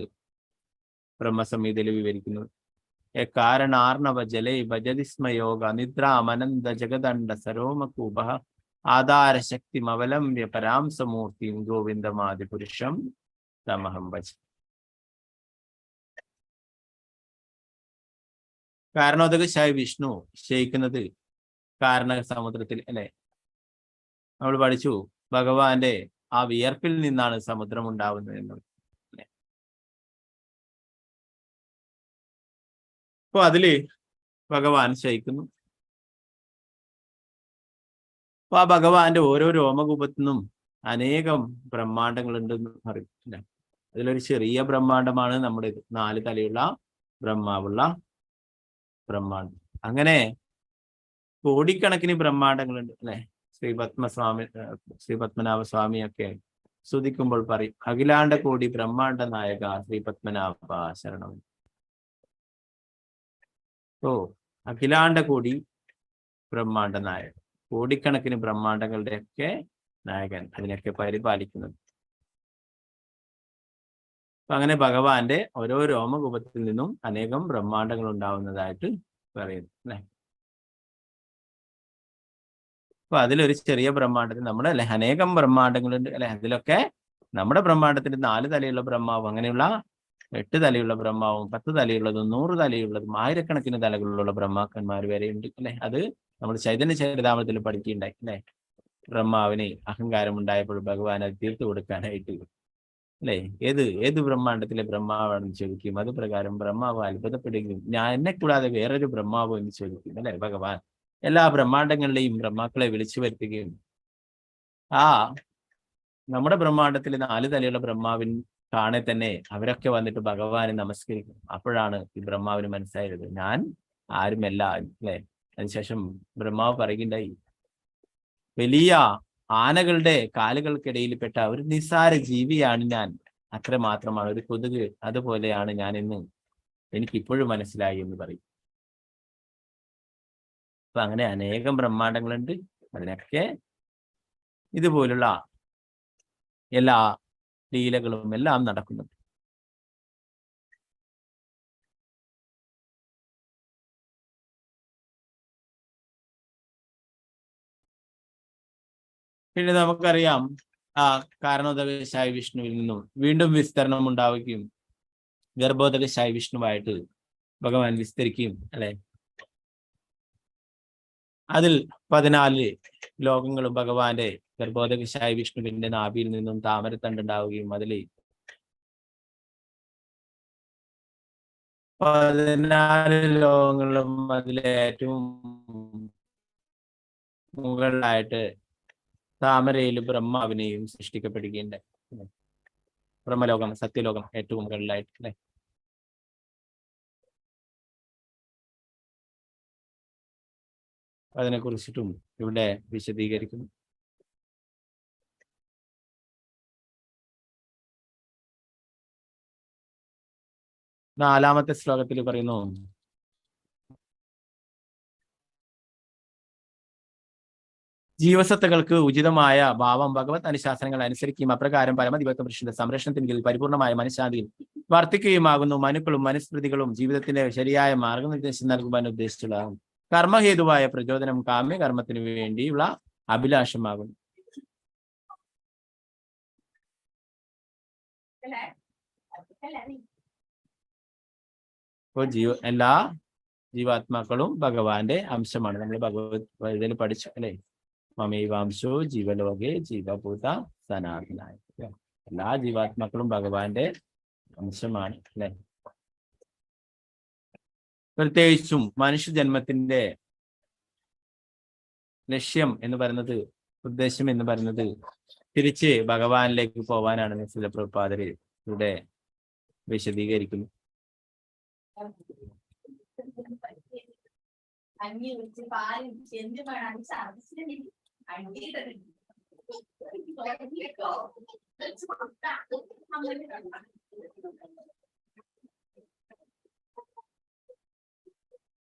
ബ്രഹ്മസംഹിതയിൽ വിവരിക്കുന്നു. കാരണാർണവ ജലേ ഭജതിസ്മയോഗ നിദ്രാമനന്ത ജഗദണ്ഡ സരോമകൂപ ആധാരശക്തി അവലംബ്യ പരാംസമൂർത്തിം ഗോവിന്ദമാദി പുരുഷം തമഹം ഭജ. കാരണോദകശായ വിഷ്ണു ശയിക്കുന്നത് കാരണ സമുദ്രത്തിൽ അല്ലെ. നമ്മൾ പഠിച്ചു ഭഗവാന്റെ ആ വിയർപ്പിൽ നിന്നാണ് സമുദ്രം ഉണ്ടാവുന്നത് എന്നുള്ളത്. അപ്പൊ അതില് ഭഗവാൻ ശയിക്കുന്നു. അപ്പൊ ആ ഭഗവാന്റെ ഓരോ രോമകൂപത്തിനും അനേകം ബ്രഹ്മാണ്ടങ്ങൾ ഉണ്ടെന്ന് അറിയില്ല. അതിലൊരു ചെറിയ ബ്രഹ്മാണ്ടമാണ് നമ്മുടെ ഇത്, 4 തലയുള്ള ബ്രഹ്മാവുള്ള ബ്രഹ്മാണ്ടം. അങ്ങനെ കോടിക്കണക്കിന് ബ്രഹ്മാണ്ടങ്ങളുണ്ട് അല്ലെ. ശ്രീ പത്മനാഭ സ്വാമിയൊക്കെ സ്തുതിക്കുമ്പോൾ പറയും, അഖിലാണ്ട കോടി ബ്രഹ്മാണ്ട നായക ശ്രീ പത്മനാഭ ശരണം. ഓ, അഖിലാണ്ട കോടി ബ്രഹ്മാണ്ട നായകൻ, കോടിക്കണക്കിന് ബ്രഹ്മാണ്ടങ്ങളുടെ ഒക്കെ നായകൻ, അതിനൊക്കെ പരിപാലിക്കുന്നത്. അപ്പൊ അങ്ങനെ ഭഗവാന്റെ ഓരോ രോമകൂപത്തിൽ നിന്നും അനേകം ബ്രഹ്മാണ്ടങ്ങൾ ഉണ്ടാവുന്നതായിട്ട് പറയുന്നു അല്ലെ. അപ്പൊ അതിലൊരു ചെറിയ ബ്രഹ്മാണ്ടത്തിൽ നമ്മുടെ അല്ലെ അനേകം ബ്രഹ്മാണ്ടങ്ങളുണ്ട് അല്ലെ. അതിലൊക്കെ നമ്മുടെ ബ്രഹ്മാണ്ടത്തിന് 4 തലയുള്ള ബ്രഹ്മാവും, അങ്ങനെയുള്ള 8 തലയുള്ള ബ്രഹ്മാവും, 10 തലയുള്ളതും 100 തലയുള്ളതും ആയിരക്കണക്കിന് തലകളിലുള്ള ബ്രഹ്മാക്കന്മാർ വരെയുണ്ട് അല്ലെ. അത് നമ്മൾ ചൈതന്യ ചരിതാമൃതത്തിൽ പഠിക്കുകയുണ്ടായി അല്ലെ. ബ്രഹ്മാവിന് അഹങ്കാരം ഉണ്ടായപ്പോൾ ഭഗവാൻ അത് തീർത്തു കൊടുക്കാനായിട്ട് അല്ലെ ഏത് ബ്രഹ്മാണ്ടത്തിലെ ബ്രഹ്മാവാണെന്ന് ചോദിക്കും. അത് പ്രകാരം ബ്രഹ്മാവ് അത്ഭുതപ്പെടുകയും ഞാൻ എന്നെ കൂടാതെ വേറൊരു ബ്രഹ്മാവോ എന്ന് ചോദിക്കും അല്ലെ. ഭഗവാൻ എല്ലാ ബ്രഹ്മാണ്ടങ്ങളിലെയും ബ്രഹ്മാക്കളെ വിളിച്ചു വരുത്തുകയും ആ നമ്മുടെ ബ്രഹ്മാണ്ടത്തിൽ 4 തലയുള്ള ബ്രഹ്മാവിൻ കാണെ തന്നെ അവരൊക്കെ വന്നിട്ട് ഭഗവാനെ നമസ്കരിക്കും. അപ്പോഴാണ് ഈ ബ്രഹ്മാവിന് മനസ്സിലായത് ഞാൻ ആരുമല്ല അല്ലെ. അതിനുശേഷം ബ്രഹ്മാവ് പറയുകയുണ്ടായി, വലിയ ആനകളുടെ കാലുകൾക്കിടയിൽപ്പെട്ട ഒരു നിസ്സാര ജീവിയാണ് ഞാൻ, അത്ര മാത്രമാണ്, ഒരു കൊതുക് അതുപോലെയാണ് ഞാൻ എന്ന് എനിക്ക് ഇപ്പോഴും മനസ്സിലായി എന്ന് പറയും. അപ്പൊ അങ്ങനെ അനേകം ബ്രഹ്മാണ്ടങ്ങളുണ്ട്. അതിനൊക്കെ ഇതുപോലുള്ള എല്ലാ ലീലകളും എല്ലാം നടക്കുന്നുണ്ട്. പിന്നെ നമുക്കറിയാം ആ കാരണോദകശായ വിഷ്ണുവിൽ നിന്നും വീണ്ടും വിസ്തരണം ഉണ്ടാവുകയും ഗർഭോദകശായ വിഷ്ണുവായിട്ട് ഭഗവാൻ വിസ്തരിക്കുകയും അല്ലെ. അതിൽ 14 ലോകങ്ങളും ഭഗവാന്റെ ഗർഭോദകശായ വിഷ്ണുവിന്റെ നാഭിയിൽ നിന്നും താമരത്തണ്ടുണ്ടാവുകയും അതിൽ 14 ലോകങ്ങളും അതിലെ ഏറ്റവും മുകളിലായിട്ട് താമരയിൽ ബ്രഹ്മാവിനെയും സൃഷ്ടിക്കപ്പെടുകയുണ്ടായി. ബ്രഹ്മലോകം, സത്യലോകം ഏറ്റവും മുകളിലായിട്ട് അല്ലെ. അതിനെ കുറിച്ചിട്ടും ഇവിടെ വിശദീകരിക്കുന്നു. നാലാമത്തെ ശ്ലോകത്തിൽ പറയുന്നു, ജീവസത്തകൾക്ക് ഉചിതമായ ഭാവം ഭഗവത് അനുശാസനങ്ങൾ അനുസരിക്കുകയും അപ്രകാരം പരമദിവത്വ പുരുഷന്റെ സംരക്ഷണത്തിന് കീഴിൽ പരിപൂർണമായ മനഃശാന്തിയിൽ വർത്തിക്കുകയുമാകുന്നു. മനുക്കളും മനുസ്മൃതികളും ജീവിതത്തിന്റെ ശരിയായ മാർഗനിർദ്ദേശം നൽകുവാൻ ഉദ്ദേശിച്ചുള്ളതാകും. കർമ്മഹേതുവായ പ്രചോദനം കാമ്യകർമ്മത്തിന് വേണ്ടിയുള്ള അഭിലാഷമാകുന്നു. അപ്പോൾ എല്ലാ ജീവാത്മാക്കളും ഭഗവാന്റെ അംശമാണ്. നമ്മൾ ഭഗവത് പഠിച്ചു അല്ലെ. മമൈവാംശോ ജീവലോകെ ജീവഭൂത സനാതനായ. എല്ലാ ജീവാത്മാക്കളും ഭഗവാന്റെ അംശമാണ് അല്ലെ. പ്രത്യേകിച്ചും മനുഷ്യജന്മത്തിന്റെ ലക്ഷ്യം എന്ന് പറയുന്നത്, ഉദ്ദേശം എന്ന് പറയുന്നത് തിരിച്ച് ഭഗവാനിലേക്ക് പോവാനാണെന്ന് ചില പ്രഭുപാദര് ഇവിടെ വിശദീകരിക്കുന്നു.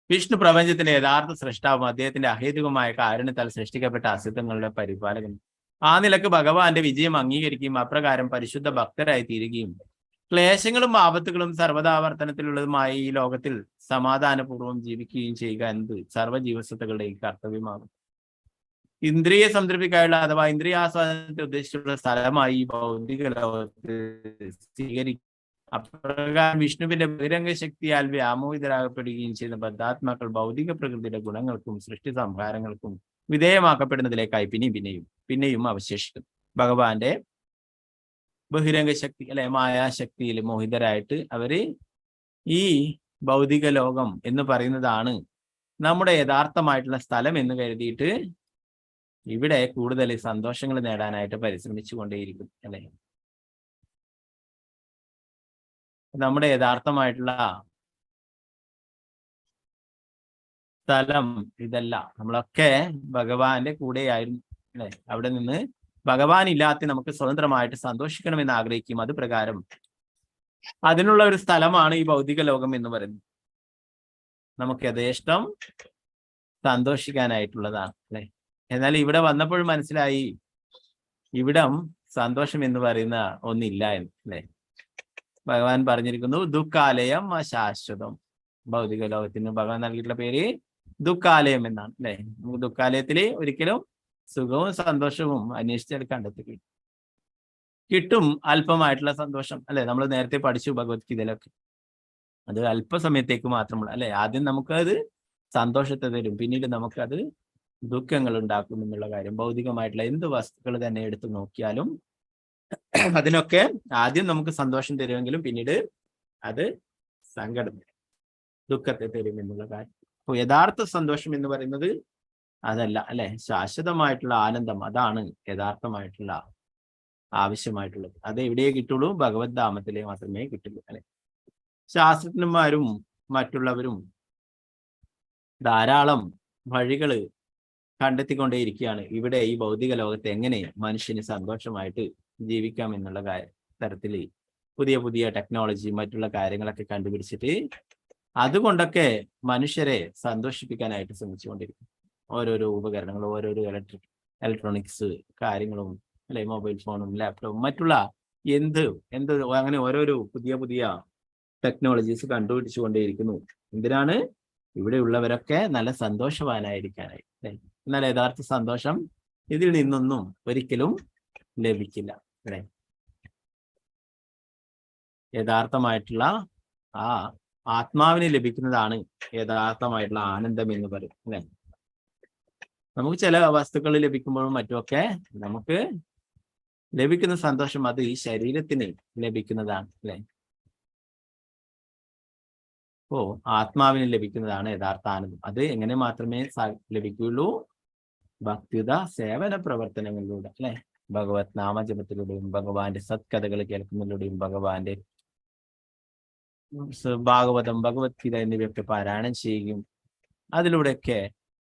വിഷ്ണു പ്രപഞ്ചത്തിന്റെ യഥാർത്ഥ സൃഷ്ടാവും അദ്ദേഹത്തിന്റെ അഹേതുകമായ കാരുണ്യത്താൽ സൃഷ്ടിക്കപ്പെട്ട അസിദ്ധങ്ങളുടെ പരിപാലകനും. ആ നിലക്ക് ഭഗവാന്റെ വിജയം അംഗീകരിക്കുകയും അപ്രകാരം പരിശുദ്ധ ഭക്തരായി തീരുകയും ക്ലേശങ്ങളും ആപത്തുകളും സർവ്വതാവർത്തനത്തിലുള്ളതുമായ ഈ ലോകത്തിൽ സമാധാനപൂർവ്വം ജീവിക്കുകയും ചെയ്യുക എന്നത് സർവ്വജീവസത്തകളുടെയും കർത്തവ്യമാകും. ഇന്ദ്രിയ സംതൃപ്തിക്കായുള്ള അഥവാ ഇന്ദ്രിയാസ്വാദനത്തെ ഉദ്ദേശിച്ചുള്ള സ്ഥലമായി ഈ ഭൗതിക ലോകത്ത് സ്വീകരിക്കും. അപ്രകാരം വിഷ്ണുവിന്റെ ബഹിരംഗ ശക്തിയാൽ വ്യാമോഹിതരാകപ്പെടുകയും ചെയ്യുന്ന ബദ്ധാത്മാക്കൾ ഭൗതിക പ്രകൃതിയുടെ ഗുണങ്ങൾക്കും സൃഷ്ടി സംഹാരങ്ങൾക്കും വിധേയമാക്കപ്പെടുന്നതിലേക്കായി പിന്നെയും അവശേഷിക്കും. ഭഗവാന്റെ ബഹിരംഗ ശക്തി അല്ലെ മായാശക്തിയിൽ മോഹിതരായിട്ട് അവര് ഈ ഭൗതിക ലോകം എന്ന് പറയുന്നതാണ് നമ്മുടെ യഥാർത്ഥമായിട്ടുള്ള സ്ഥലം എന്ന് കരുതിയിട്ട് ഇവിടെ കൂടുതൽ സന്തോഷങ്ങൾ നേടാനായിട്ട് പരിശ്രമിച്ചു കൊണ്ടേയിരിക്കും അല്ലെ. നമ്മുടെ യഥാർത്ഥമായിട്ടുള്ള സ്ഥലം ഇതല്ല. നമ്മളൊക്കെ ഭഗവാന്റെ കൂടെയായിരുന്നു അല്ലെ. അവിടെ നിന്ന് ഭഗവാൻ ഇല്ലാത്ത നമുക്ക് സ്വതന്ത്രമായിട്ട് സന്തോഷിക്കണമെന്ന് ആഗ്രഹിക്കും. അത് പ്രകാരം അതിനുള്ള ഒരു സ്ഥലമാണ് ഈ ഭൗതിക ലോകം എന്ന് പറയുന്നത്. നമുക്ക് യഥേഷ്ടം സന്തോഷിക്കാനായിട്ടുള്ളതാണ് അല്ലെ. എന്നാൽ ഇവിടെ വന്നപ്പോൾ മനസ്സിലായി ഇവിടം സന്തോഷം എന്ന് പറയുന്ന ഒന്നില്ല എന്ന് അല്ലെ. ഭഗവാൻ പറഞ്ഞിരിക്കുന്നു ദുഃഖാലയം അശാശ്വതം. ഭൗതിക ലോകത്തിന് ഭഗവാൻ നൽകിയിട്ടുള്ള പേര് ദുഃഖാലയം എന്നാണ് അല്ലെ. നമുക്ക് ദുഃഖാലയത്തിൽ ഒരിക്കലും സുഖവും സന്തോഷവും അന്വേഷിച്ചാൽ കണ്ടെത്തി കിട്ടും. അല്പമായിട്ടുള്ള സന്തോഷം അല്ലെ. നമ്മൾ നേരത്തെ പഠിച്ചു ഭഗവത്ഗീതയിലൊക്കെ. അത് അല്പസമയത്തേക്ക് മാത്രമുള്ള അല്ലെ. ആദ്യം നമുക്കത് സന്തോഷത്തെ തരും, പിന്നീട് നമുക്കത് ദുഃഖങ്ങൾ ഉണ്ടാക്കും എന്നുള്ള കാര്യം. ഭൗതികമായിട്ടുള്ള എന്ത് വസ്തുക്കൾ തന്നെ എടുത്തു നോക്കിയാലും അതിനൊക്കെ ആദ്യം നമുക്ക് സന്തോഷം തരുമെങ്കിലും പിന്നീട് അത് സങ്കടം ദുഃഖത്തെ തരും എന്നുള്ള കാര്യം. അപ്പോൾ യഥാർത്ഥ സന്തോഷം എന്ന് പറയുന്നത് അതല്ല അല്ലെ. ശാശ്വതമായിട്ടുള്ള ആനന്ദം, അതാണ് യഥാർത്ഥമായിട്ടുള്ള ആവശ്യമായിട്ടുള്ളത്. അത് എവിടെയേ കിട്ടുള്ളൂ? ഭഗവത് ധാമത്തിലേ മാത്രമേ കിട്ടുള്ളൂ അല്ലെ. ശാസ്ത്രജ്ഞന്മാരും മറ്റുള്ളവരും ധാരാളം വഴികൾ കണ്ടെത്തിക്കൊണ്ടേയിരിക്കുകയാണ്. ഇവിടെ ഈ ഭൗതിക ലോകത്തെ എങ്ങനെ മനുഷ്യന് സന്തോഷമായിട്ട് ജീവിക്കാം എന്നുള്ള തരത്തിൽ പുതിയ പുതിയ ടെക്നോളജി മറ്റുള്ള കാര്യങ്ങളൊക്കെ കണ്ടുപിടിച്ചിട്ട് അതുകൊണ്ടൊക്കെ മനുഷ്യരെ സന്തോഷിപ്പിക്കാനായിട്ട് ശ്രമിച്ചുകൊണ്ടിരിക്കും. ഓരോരോ ഉപകരണങ്ങളും ഓരോരോ ഇലക്ട്രോണിക്സ് കാര്യങ്ങളും അല്ലെ, മൊബൈൽ ഫോണും ലാപ്ടോപ്പും മറ്റുള്ള എന്ത് അങ്ങനെ ഓരോരോ പുതിയ പുതിയ ടെക്നോളജീസ് കണ്ടുപിടിച്ചുകൊണ്ടേയിരിക്കുന്നു. എന്തിനാണ്? ഇവിടെ ഉള്ളവരൊക്കെ നല്ല സന്തോഷവാനായിരിക്കാനായി അല്ലെ. എന്നാൽ യഥാർത്ഥ സന്തോഷം ഇതിൽ നിന്നൊന്നും ഒരിക്കലും ലഭിക്കില്ല അല്ലെ. യഥാർത്ഥമായിട്ടുള്ള ആ ആത്മാവിന് ലഭിക്കുന്നതാണ് യഥാർത്ഥമായിട്ടുള്ള ആനന്ദം എന്ന് പറയും അല്ലെ. നമുക്ക് ചില വസ്തുക്കൾ ലഭിക്കുമ്പോഴും മറ്റുമൊക്കെ നമുക്ക് ലഭിക്കുന്ന സന്തോഷം അത് ഈ ശരീരത്തിന് ലഭിക്കുന്നതാണ് അല്ലെ. ഓ, ആത്മാവിന് ലഭിക്കുന്നതാണ് യഥാർത്ഥ ആനന്ദം. അത് എങ്ങനെ മാത്രമേ ലഭിക്കുകയുള്ളൂ? ഭക്തിയുത സേവന പ്രവർത്തനങ്ങളിലൂടെ അല്ലെ. ഭഗവത് നാമജപത്തിലൂടെയും ഭഗവാന്റെ സത്കഥകൾ കേൾക്കുന്നതിലൂടെയും ഭഗവാന്റെ ഭാഗവതം ഭഗവത്ഗീത എന്നിവയൊക്കെ പാരായണം ചെയ്യുകയും അതിലൂടെയൊക്കെ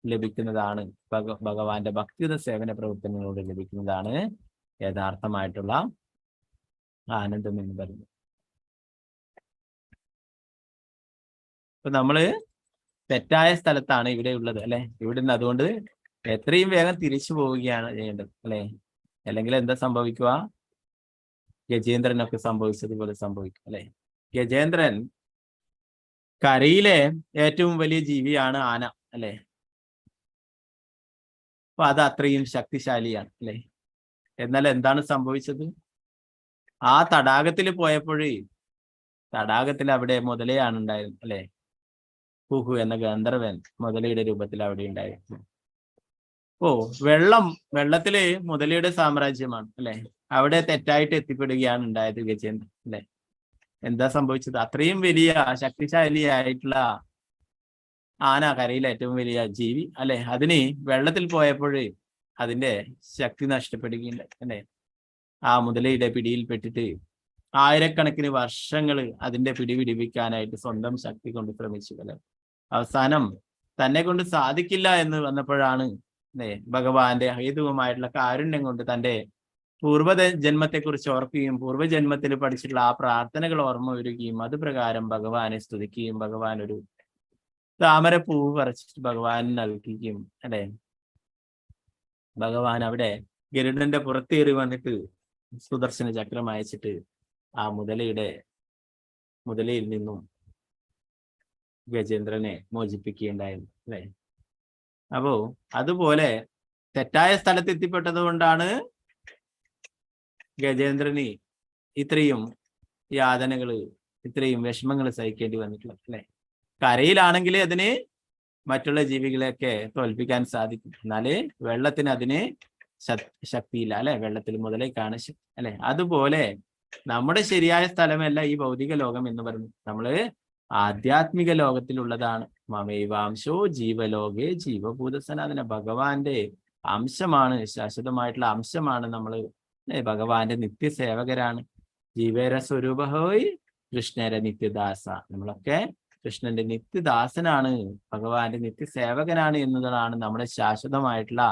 ലഭിക്കുന്നതാണ് ഭഗവാന്റെ ഭക്തിയുത സേവന പ്രവർത്തനങ്ങളിലൂടെ ലഭിക്കുന്നതാണ് യഥാർത്ഥമായിട്ടുള്ള ആനന്ദം എന്ന് പറയുന്നത്. ഇപ്പൊ നമ്മള് തെറ്റായ സ്ഥലത്താണ് ഇവിടെ ഉള്ളത് അല്ലെ. ഇവിടുന്ന് അതുകൊണ്ട് എത്രയും വേഗം തിരിച്ചു പോവുകയാണ് ചെയ്യേണ്ടത് അല്ലെ. അല്ലെങ്കിൽ എന്താ സംഭവിക്കുക? ഗജേന്ദ്രനൊക്കെ സംഭവിച്ചതുപോലെ സംഭവിക്കും അല്ലെ. ഗജേന്ദ്രൻ കരയിലെ ഏറ്റവും വലിയ ജീവിയാണ് ആന അല്ലെ. അപ്പൊ അത് അത്രയും ശക്തിശാലിയാണ് അല്ലെ. എന്നാൽ എന്താണ് സംഭവിച്ചത്? ആ തടാകത്തിൽ പോയപ്പോഴേ തടാകത്തിൽ അവിടെ മുതലയാണ് ഉണ്ടായിരുന്നത് അല്ലെ. കുഹു എന്ന ഗന്ധർവൻ മുതലയുടെ രൂപത്തിൽ അവിടെ ഉണ്ടായിരുന്നു. ഓ, വെള്ളത്തില് മുതലയുടെ സാമ്രാജ്യമാണ് അല്ലെ. അവിടെ തെറ്റായിട്ട് എത്തിപ്പെടുകയാണ് ഉണ്ടായത് ഗജേന്ദ്രൻ അല്ലെ. എന്താ സംഭവിച്ചത്? അത്രയും വലിയ ശക്തിശാലിയായിട്ടുള്ള ആന, കരയിലെ ഏറ്റവും വലിയ ജീവി അല്ലെ, അതിന് വെള്ളത്തിൽ പോയപ്പോഴേ അതിന്റെ ശക്തി നഷ്ടപ്പെടുകയുണ്ട് അല്ലെ. ആ മുതലയുടെ പിടിയിൽപ്പെട്ടിട്ട് ആയിരക്കണക്കിന് വർഷങ്ങൾ അതിന്റെ പിടിപിടിപ്പിക്കാനായിട്ട് സ്വന്തം ശക്തി കൊണ്ട് ശ്രമിച്ചു അല്ലെ. അവസാനം തന്നെ കൊണ്ട് സാധിക്കില്ല എന്ന് വന്നപ്പോഴാണ് അല്ലെ ഭഗവാന്റെ ഹേതുവുമായിട്ടുള്ള കാരുണ്യം കൊണ്ട് തന്റെ പൂർവ്വജന്മത്തെക്കുറിച്ച് ഓർക്കുകയും പൂർവ്വജന്മത്തിൽ പഠിച്ചിട്ടുള്ള ആ പ്രാർത്ഥനകൾ ഓർമ്മ വരികയും അത് പ്രകാരം ഭഗവാനെ സ്തുതിക്കുകയും ഭഗവാൻ ഒരു താമരപ്പൂവ് പറിച്ചിട്ട് ഭഗവാൻ നൽകുകയും അല്ലെ. ഭഗവാൻ അവിടെ ഗരുഡന്റെ പുറത്തേറി വന്നിട്ട് സുദർശന ചക്രം അയച്ചിട്ട് ആ മുതലയിൽ നിന്നും ഗജേന്ദ്രനെ മോചിപ്പിക്കുകയുണ്ടായിരുന്നു അല്ലെ. അപ്പോ അതുപോലെ തെറ്റായ സ്ഥലത്ത് എത്തിപ്പെട്ടത് കൊണ്ടാണ് ഗജേന്ദ്രന് ഇത്രയും യാതനകള് ഇത്രയും വിഷമങ്ങൾ സഹിക്കേണ്ടി വന്നിട്ടുള്ളത് അല്ലെ. കരയിലാണെങ്കിൽ അതിന് മറ്റുള്ള ജീവികളെയൊക്കെ തോൽപ്പിക്കാൻ സാധിക്കും. എന്നാല് വെള്ളത്തിന് അതിന് ശക്തിയില്ല അല്ലെ. വെള്ളത്തിൽ മുതലേക്കാണ് ശക്തി അല്ലെ. അതുപോലെ നമ്മുടെ ശരിയായ സ്ഥലമല്ല ഈ ഭൗതിക ലോകം എന്ന് പറയുന്നത്. നമ്മള് ആധ്യാത്മിക ലോകത്തിലുള്ളതാണ്. മമൈവാംശോ ജീവലോകേ ജീവഭൂത സനാതന. ഭഗവാന്റെ അംശമാണ്, ശാശ്വതമായിട്ടുള്ള അംശമാണ് നമ്മള്. ഭഗവാന്റെ നിത്യസേവകരാണ്. ജീവേര സ്വരൂപഹോയ് കൃഷ്ണരെ നിത്യദാസ. നമ്മളൊക്കെ കൃഷ്ണന്റെ നിത്യദാസനാണ്, ഭഗവാന്റെ നിത്യസേവകനാണ് എന്നതാണ് നമ്മുടെ ശാശ്വതമായിട്ടുള്ള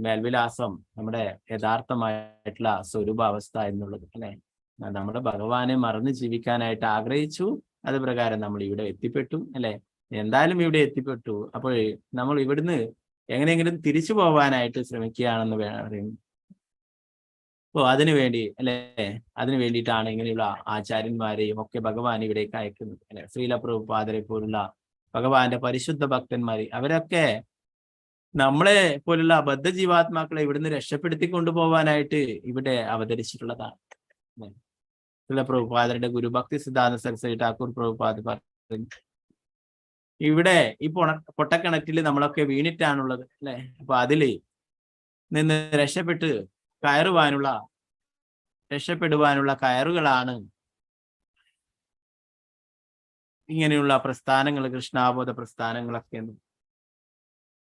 മേൽവിലാസം, നമ്മുടെ യഥാർത്ഥമായിട്ടുള്ള സ്വരൂപാവസ്ഥ എന്നുള്ളത് അല്ലെ. നമ്മുടെ ഭഗവാനെ മറന്ന് ജീവിക്കാനായിട്ട് ആഗ്രഹിച്ചു, അത് പ്രകാരം നമ്മൾ ഇവിടെ എത്തിപ്പെട്ടു അല്ലെ. എന്തായാലും ഇവിടെ എത്തിപ്പെട്ടു. അപ്പോൾ നമ്മൾ ഇവിടുന്ന് എങ്ങനെയെങ്കിലും തിരിച്ചു പോകാനായിട്ട് ശ്രമിക്കുകയാണെന്ന് പറയും. അപ്പോൾ അതിനു വേണ്ടി അല്ലെ, അതിനു വേണ്ടിയിട്ടാണ് ഇങ്ങനെയുള്ള ആചാര്യന്മാരെയും ഒക്കെ ഭഗവാൻ ഇവിടേക്ക് അയക്കുന്നത് അല്ലെ. ശ്രീല പ്രഭുപാദരെ പോലുള്ള ഭഗവാന്റെ പരിശുദ്ധ ഭക്തന്മാര്, അവരൊക്കെ നമ്മളെ പോലുള്ള ബദ്ധജീവാത്മാക്കളെ ഇവിടുന്ന് രക്ഷപ്പെടുത്തി കൊണ്ടുപോകാനായിട്ട് ഇവിടെ അവതരിച്ചിട്ടുള്ളതാണ്. ശ്രീല പ്രഭുപാദരുടെ ഗുരു ഭക്തി സിദ്ധാന്ത സരസ്വതി ഠാക്കൂർ പ്രഭുപാദ് പറഞ്ഞു, ഇവിടെ ഈ പൊട്ടക്കിണറ്റിൽ നമ്മളൊക്കെ വീണിട്ടാണുള്ളത് അല്ലെ. അപ്പൊ അതില് നിന്ന് രക്ഷപ്പെടുവാനുള്ള കയറുകളാണ് ഇങ്ങനെയുള്ള പ്രസ്ഥാനങ്ങൾ, കൃഷ്ണാബോധ പ്രസ്ഥാനങ്ങളൊക്കെ.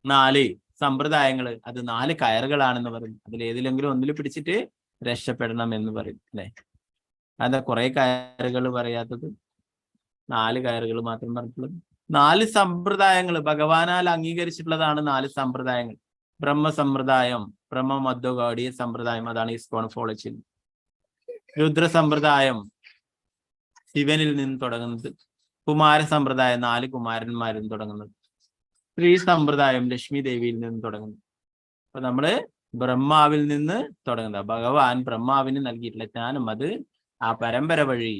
4 സമ്പ്രദായങ്ങൾ, അത് 4 കയറുകളാണെന്ന് പറയും. അതിലേതിലെങ്കിലും ഒന്നിൽ പിടിച്ചിട്ട് രക്ഷപ്പെടണം എന്ന് പറയും അല്ലെ. അതാ കുറെ കയറുകൾ പറയാത്തത്, 4 കയറുകൾ മാത്രം പറഞ്ഞിട്ടുള്ളത്. 4 സമ്പ്രദായങ്ങൾ ഭഗവാനാൽ അംഗീകരിച്ചിട്ടുള്ളതാണ്. 4 സമ്പ്രദായങ്ങൾ. ബ്രഹ്മസമ്പ്രദായം, ബ്രഹ്മമധ്വഗാഠീയ സമ്പ്രദായം, അതാണ് ഇസ്കോൺ ഫോളോ ചെയ്യുന്നത്. രുദ്ര സമ്പ്രദായം ശിവനിൽ നിന്ന് തുടങ്ങുന്നത്. കുമാര സമ്പ്രദായം 4 കുമാരന്മാരിൽ തുടങ്ങുന്നത്. സ്ത്രീ സമ്പ്രദായം ലക്ഷ്മി ദേവിയിൽ നിന്ന് തുടങ്ങുന്നത്. അപ്പൊ നമ്മള് ബ്രഹ്മാവിൽ നിന്ന് തുടങ്ങുന്നത്. ഭഗവാൻ ബ്രഹ്മാവിന് നൽകിയിട്ടുള്ള ജ്ഞാനം അത് ആ പരമ്പര വഴി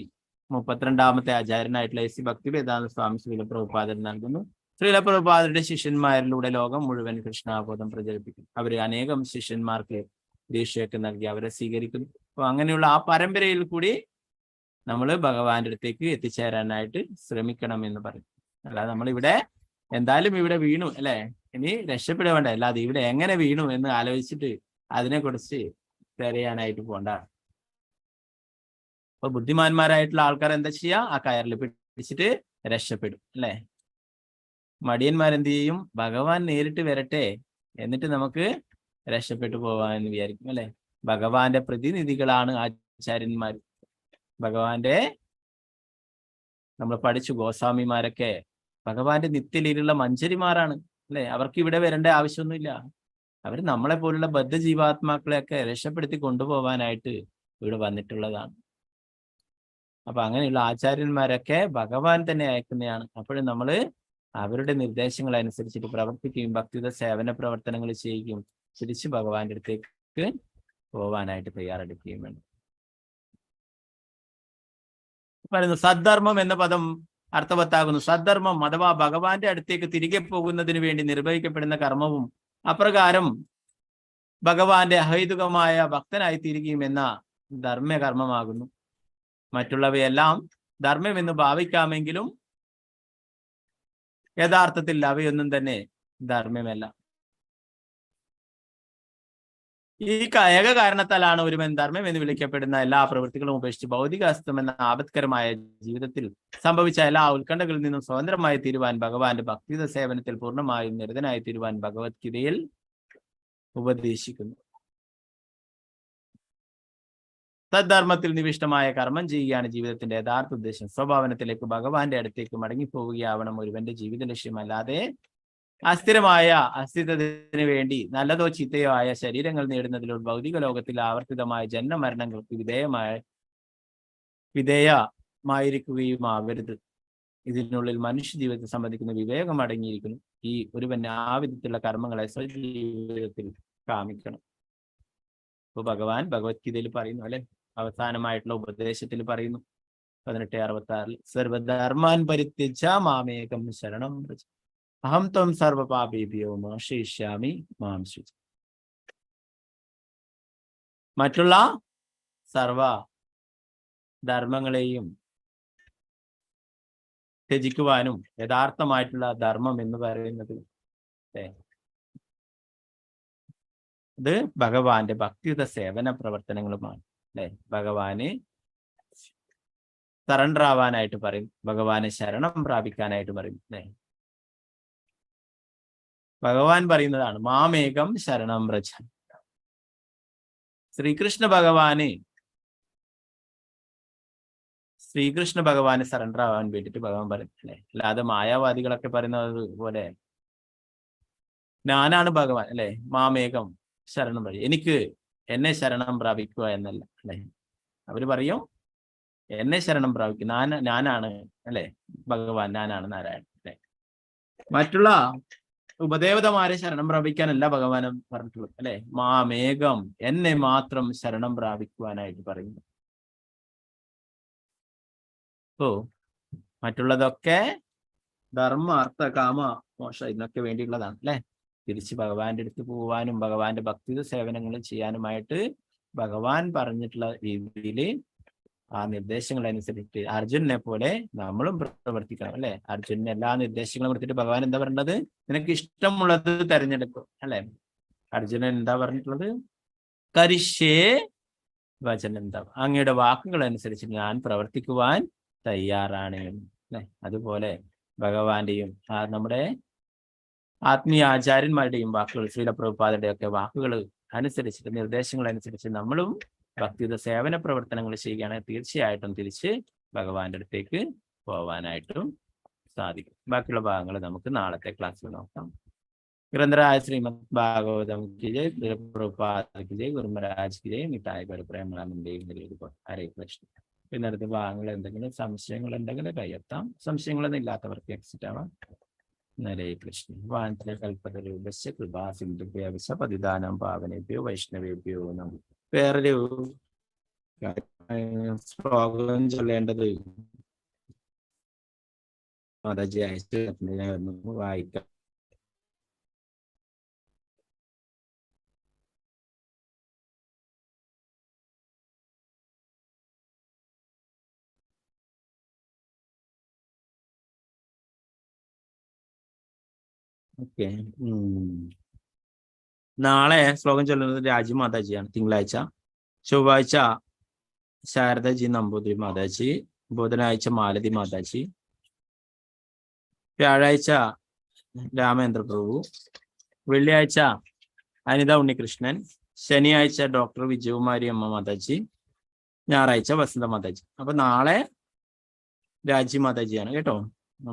32ാമത്തെ ആചാര്യനായിട്ടുള്ള എസ് ഭക്തി വേദാന്ത സ്വാമി ശ്രീല പ്രഭുപാദൻ നൽകുന്നു. ശ്രീല പ്രഭുപാദരുടെ ശിഷ്യന്മാരിലൂടെ ലോകം മുഴുവൻ കൃഷ്ണാബോധം പ്രചരിപ്പിക്കുന്നു. അവര് അനേകം ശിഷ്യന്മാർക്ക് ദീക്ഷയൊക്കെ നൽകി അവരെ സ്വീകരിക്കുന്നു. അപ്പൊ അങ്ങനെയുള്ള ആ പരമ്പരയിൽ കൂടി നമ്മൾ ഭഗവാന്റെ അടുത്തേക്ക് എത്തിച്ചേരാനായിട്ട് ശ്രമിക്കണം എന്ന് പറയും. അല്ലാതെ നമ്മളിവിടെ എന്തായാലും ഇവിടെ വീണു അല്ലെ, ഇനി രക്ഷപ്പെടേണ്ട, അല്ലാതെ ഇവിടെ എങ്ങനെ വീണു എന്ന് ആലോചിച്ചിട്ട് അതിനെക്കുറിച്ച് തിരയാനായിട്ട് പോണ്ട. അപ്പൊ ബുദ്ധിമാന്മാരായിട്ടുള്ള ആൾക്കാർ എന്താ ചെയ്യാ, ആ കയറിൽ പിടിച്ചിട്ട് രക്ഷപ്പെടും അല്ലെ. മടിയന്മാരെന്ത് ചെയ്യും, ഭഗവാൻ നേരിട്ട് വരട്ടെ എന്നിട്ട് നമുക്ക് രക്ഷപ്പെട്ടു പോവാന്ന് വിചാരിക്കും അല്ലെ. ഭഗവാന്റെ പ്രതിനിധികളാണ് ആചാര്യന്മാർ. ഭഗവാന്റെ നമ്മൾ പഠിച്ചു ഗോസ്വാമിമാരൊക്കെ ഭഗവാന്റെ നിത്യലീലുള്ള മഞ്ചരിമാരാണ് അല്ലെ. അവർക്ക് ഇവിടെ വരേണ്ട ആവശ്യമൊന്നുമില്ല. അവർ നമ്മളെ പോലുള്ള ബദ്ധജീവാത്മാക്കളെയൊക്കെ രക്ഷപ്പെടുത്തി കൊണ്ടുപോകാനായിട്ട് ഇവിടെ വന്നിട്ടുള്ളതാണ്. അപ്പൊ അങ്ങനെയുള്ള ആചാര്യന്മാരൊക്കെ ഭഗവാൻ തന്നെ അയക്കുന്നതാണ്. അപ്പോഴും നമ്മൾ അവരുടെ നിർദ്ദേശങ്ങൾ അനുസരിച്ചിട്ട് പ്രവർത്തിക്കുകയും ഭക്തിയുത സേവന പ്രവർത്തനങ്ങൾ ചെയ്യുകയും തിരിച്ച് ഭഗവാന്റെ അടുത്തേക്ക് പോവാനായിട്ട് തയ്യാറെടുക്കുകയും വേണം. പറയുന്നു സദ്ധർമ്മം എന്ന പദം അർത്ഥവത്താകുന്നു. സദ്ധർമ്മം അഥവാ ഭഗവാന്റെ അടുത്തേക്ക് തിരികെ പോകുന്നതിന് വേണ്ടി നിർവഹിക്കപ്പെടുന്ന കർമ്മവും അപ്രകാരം ഭഗവാന്റെ അഹൈതുകമായ ഭക്തനായി തീരുകയും എന്ന ധർമ്മകർമ്മമാകുന്നു. മറ്റുള്ളവയെല്ലാം ധർമ്മമെന്ന് ഭാവിക്കാമെങ്കിലും യഥാർത്ഥത്തിൽ അവയൊന്നും തന്നെ ധർമ്മമല്ല. ഈ ഏക കാരണത്താലാണ് ഒരുവൻ ധർമ്മം എന്ന് വിളിക്കപ്പെടുന്ന എല്ലാ പ്രവൃത്തികളും ഉപേക്ഷിച്ച് ഭൗതികാസ്തം എന്ന ആപത്കരമായ ജീവിതത്തിൽ സംഭവിച്ച എല്ലാ ഉത്കണ്ഠകളിൽ നിന്നും സ്വതന്ത്രമായി തീരുവാൻ ഭഗവാന്റെ ഭക്തിയുത സേവനത്തിൽ പൂർണ്ണമായും നിരതനായി തീരുവാൻ ഭഗവത്ഗീതയിൽ ഉപദേശിക്കുന്നു. സദ്ധർമ്മത്തിൽ നിവിഷ്ടമായ കർമ്മം ചെയ്യുകയാണ് ജീവിതത്തിന്റെ യഥാർത്ഥ ഉദ്ദേശം. സ്വഭാവനത്തിലേക്ക് ഭഗവാന്റെ അടുത്തേക്ക് മടങ്ങിപ്പോവുകയാവണം ഒരുവന്റെ ജീവിത ലക്ഷ്യം. അല്ലാതെ അസ്ഥിരമായ അസ്തിത്വത്തിന് വേണ്ടി നല്ലതോ ചീത്തയോ ആയ ശരീരങ്ങൾ നേടുന്നതിലൂടെ ഭൗതിക ലോകത്തിൽ ആവർത്തിതമായ ജന്മമരണങ്ങൾക്ക് വിധേയമായിരിക്കുകയും ആവരുത്. ഇതിനുള്ളിൽ മനുഷ്യ ജീവിതത്തെ സംബന്ധിക്കുന്ന വിവേകം അടങ്ങിയിരിക്കുന്നു. ഈ ഒരുവൻ ആ വിധത്തിലുള്ള കർമ്മങ്ങളെ സ്വജീവിതത്തിൽ കാമിക്കണം. ഇപ്പൊ ഭഗവാൻ ഭഗവത്ഗീതയിൽ പറയുന്നു അല്ലെ, അവസാനമായിട്ടുള്ള ഉപദേശത്തിൽ പറയുന്നു 18:66 സർവധർമാൻ പരിത്യജ്യ മാമേകം ശരണം വ്രജ അഹം ത്വം സർവപാപേഭ്യോ മോക്ഷയിഷ്യാമി മാം ശുച. മറ്റുള്ള സർവ ധർമ്മങ്ങളെയും ത്യജിക്കുവാനും യഥാർത്ഥമായിട്ടുള്ള ധർമ്മം എന്ന് പറയുന്നത് ഇത് ഭഗവാന്റെ ഭക്തിയുത സേവന പ്രവർത്തനങ്ങളുമാണ് അല്ലെ. ഭഗവാന് സറണ്ടർ ആവാനായിട്ട് പറയും, ഭഗവാനെ ശരണം പ്രാപിക്കാനായിട്ട് പറയും അല്ലെ. ഭഗവാൻ പറയുന്നതാണ് മാമേകം ശരണം വ്രജ. ശ്രീകൃഷ്ണ ഭഗവാന് ശ്രീകൃഷ്ണ ഭഗവാന് സറണ്ടർ ആവാൻ വേണ്ടിയിട്ട് ഭഗവാൻ പറയുന്നില്ലേ. അല്ലാതെ മായാവാദികളൊക്കെ പറയുന്നത് പോലെ ഞാനാണ് ഭഗവാൻ അല്ലെ, മാമേകം ശരണം വഴി, എനിക്ക് എന്നെ ശരണം പ്രാപിക്കുക എന്നല്ല അല്ലെ. അവര് പറയും എന്നെ ശരണം പ്രാപിക്കും, ഞാനാണ് അല്ലെ ഭഗവാൻ, ഞാനാണ് നാരായണൻ അല്ലെ. മറ്റുള്ള ഉപദേവതമാരെ ശരണം പ്രാപിക്കാനല്ല ഭഗവാൻ പറഞ്ഞിട്ടുള്ളത് അല്ലെ. മാമേകം, എന്നെ മാത്രം ശരണം പ്രാപിക്കുവാനായിട്ട് പറയുന്നു. ഓ മറ്റുള്ളതൊക്കെ ധർമ്മ അർത്ഥ കാമ മോക്ഷ ഇതിനൊക്കെ വേണ്ടിയുള്ളതാണ് അല്ലെ. തിരിച്ച് ഭഗവാന്റെ അടുത്ത് പോവാനും ഭഗവാന്റെ ഭക്തി സേവനങ്ങൾ ചെയ്യാനുമായിട്ട് ഭഗവാൻ പറഞ്ഞിട്ടുള്ള രീതിയിൽ ആ നിർദ്ദേശങ്ങൾ അനുസരിച്ച് അർജുനെ പോലെ നമ്മളും പ്രവർത്തിക്കണം അല്ലെ. അർജുനന് എല്ലാ നിർദ്ദേശങ്ങളും കൊടുത്തിട്ട് ഭഗവാൻ എന്താ പറഞ്ഞത്? നിനക്ക് ഇഷ്ടമുള്ളത് തെരഞ്ഞെടുക്കും അല്ലെ. അർജുനൻ എന്താ പറഞ്ഞിട്ടുള്ളത്? കരിഷ്യേ വചനന്തം, അങ്ങയുടെ വാക്കുകൾ അനുസരിച്ച് ഞാൻ പ്രവർത്തിക്കുവാൻ തയ്യാറാണ് അല്ലെ. അതുപോലെ ഭഗവാന്റെയും നമ്മുടെ ആത്മീയ ആചാര്യന്മാരുടെയും വാക്കുകൾ, ശ്രീല പ്രഭുപാദരുടെയും ഒക്കെ വാക്കുകൾ അനുസരിച്ചിട്ട് നിർദ്ദേശങ്ങൾ അനുസരിച്ച് നമ്മളും ഭക്തിയുത സേവന പ്രവർത്തനങ്ങൾ ചെയ്യുകയാണെങ്കിൽ തീർച്ചയായിട്ടും തിരിച്ച് ഭഗവാന്റെ അടുത്തേക്ക് പോവാനായിട്ടും സാധിക്കും. ബാക്കിയുള്ള ഭാഗങ്ങൾ നമുക്ക് നാളത്തെ ക്ലാസ്സിൽ നോക്കാം. ഗ്രന്ഥരായ ശ്രീമദ് ഭാഗവതം കി ജയ്, പ്രഭുപാദ കി ജയ്, ഗുരു മഹാരാജ് കി ജയ്, മിഠായി പ്രേമാനന്ദ. ഹരേ കൃഷ്ണ. പിന്നെ അടുത്ത ഭാഗങ്ങൾ എന്തെങ്കിലും സംശയങ്ങൾ ഉണ്ടെങ്കിൽ കയ്യെത്താം. സംശയങ്ങളൊന്നും ഇല്ലാത്തവർക്ക് എക്സിറ്റ് ആവാം. ഹരേ കൃഷ്ണ. വാഞ്ചകൽപതരൂപസ്യ കൃപാ സിന്ധുഭ്യോ പതിതാനം പാവനേഭ്യോ വൈഷ്ണവേഭ്യോ നമഃ. വേറൊരു ശ്ലോകം ചൊല്ലേണ്ടത് മാതാജി അയച്ചു വായിക്കാം. ഓക്കെ. നാളെ ശ്ലോകം ചൊല്ലുന്നത് രാജി മാതാജിയാണ്. തിങ്കളാഴ്ച. ചൊവ്വാഴ്ച ശാരദജി നമ്പൂതിരി മാതാജി. ബുധനാഴ്ച മാലതി മാതാജി. വ്യാഴാഴ്ച രാമേന്ദ്ര പ്രഭു. വെള്ളിയാഴ്ച അനിത ഉണ്ണികൃഷ്ണൻ. ശനിയാഴ്ച ഡോക്ടർ വിജയകുമാരി അമ്മ മാതാജി. ഞായറാഴ്ച വസന്ത മാതാജി. അപ്പൊ നാളെ രാജി മാതാജിയാണ് കേട്ടോ.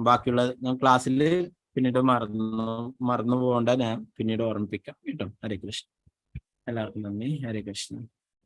ബാക്കിയുള്ള ക്ലാസ്സിൽ പിന്നീട് മറന്നു പോകേണ്ട, ഞാൻ പിന്നീട് ഓർമ്മിപ്പിക്കാം കേട്ടോ. ഹരേ കൃഷ്ണ. എല്ലാവർക്കും നന്ദി. ഹരേ കൃഷ്ണ.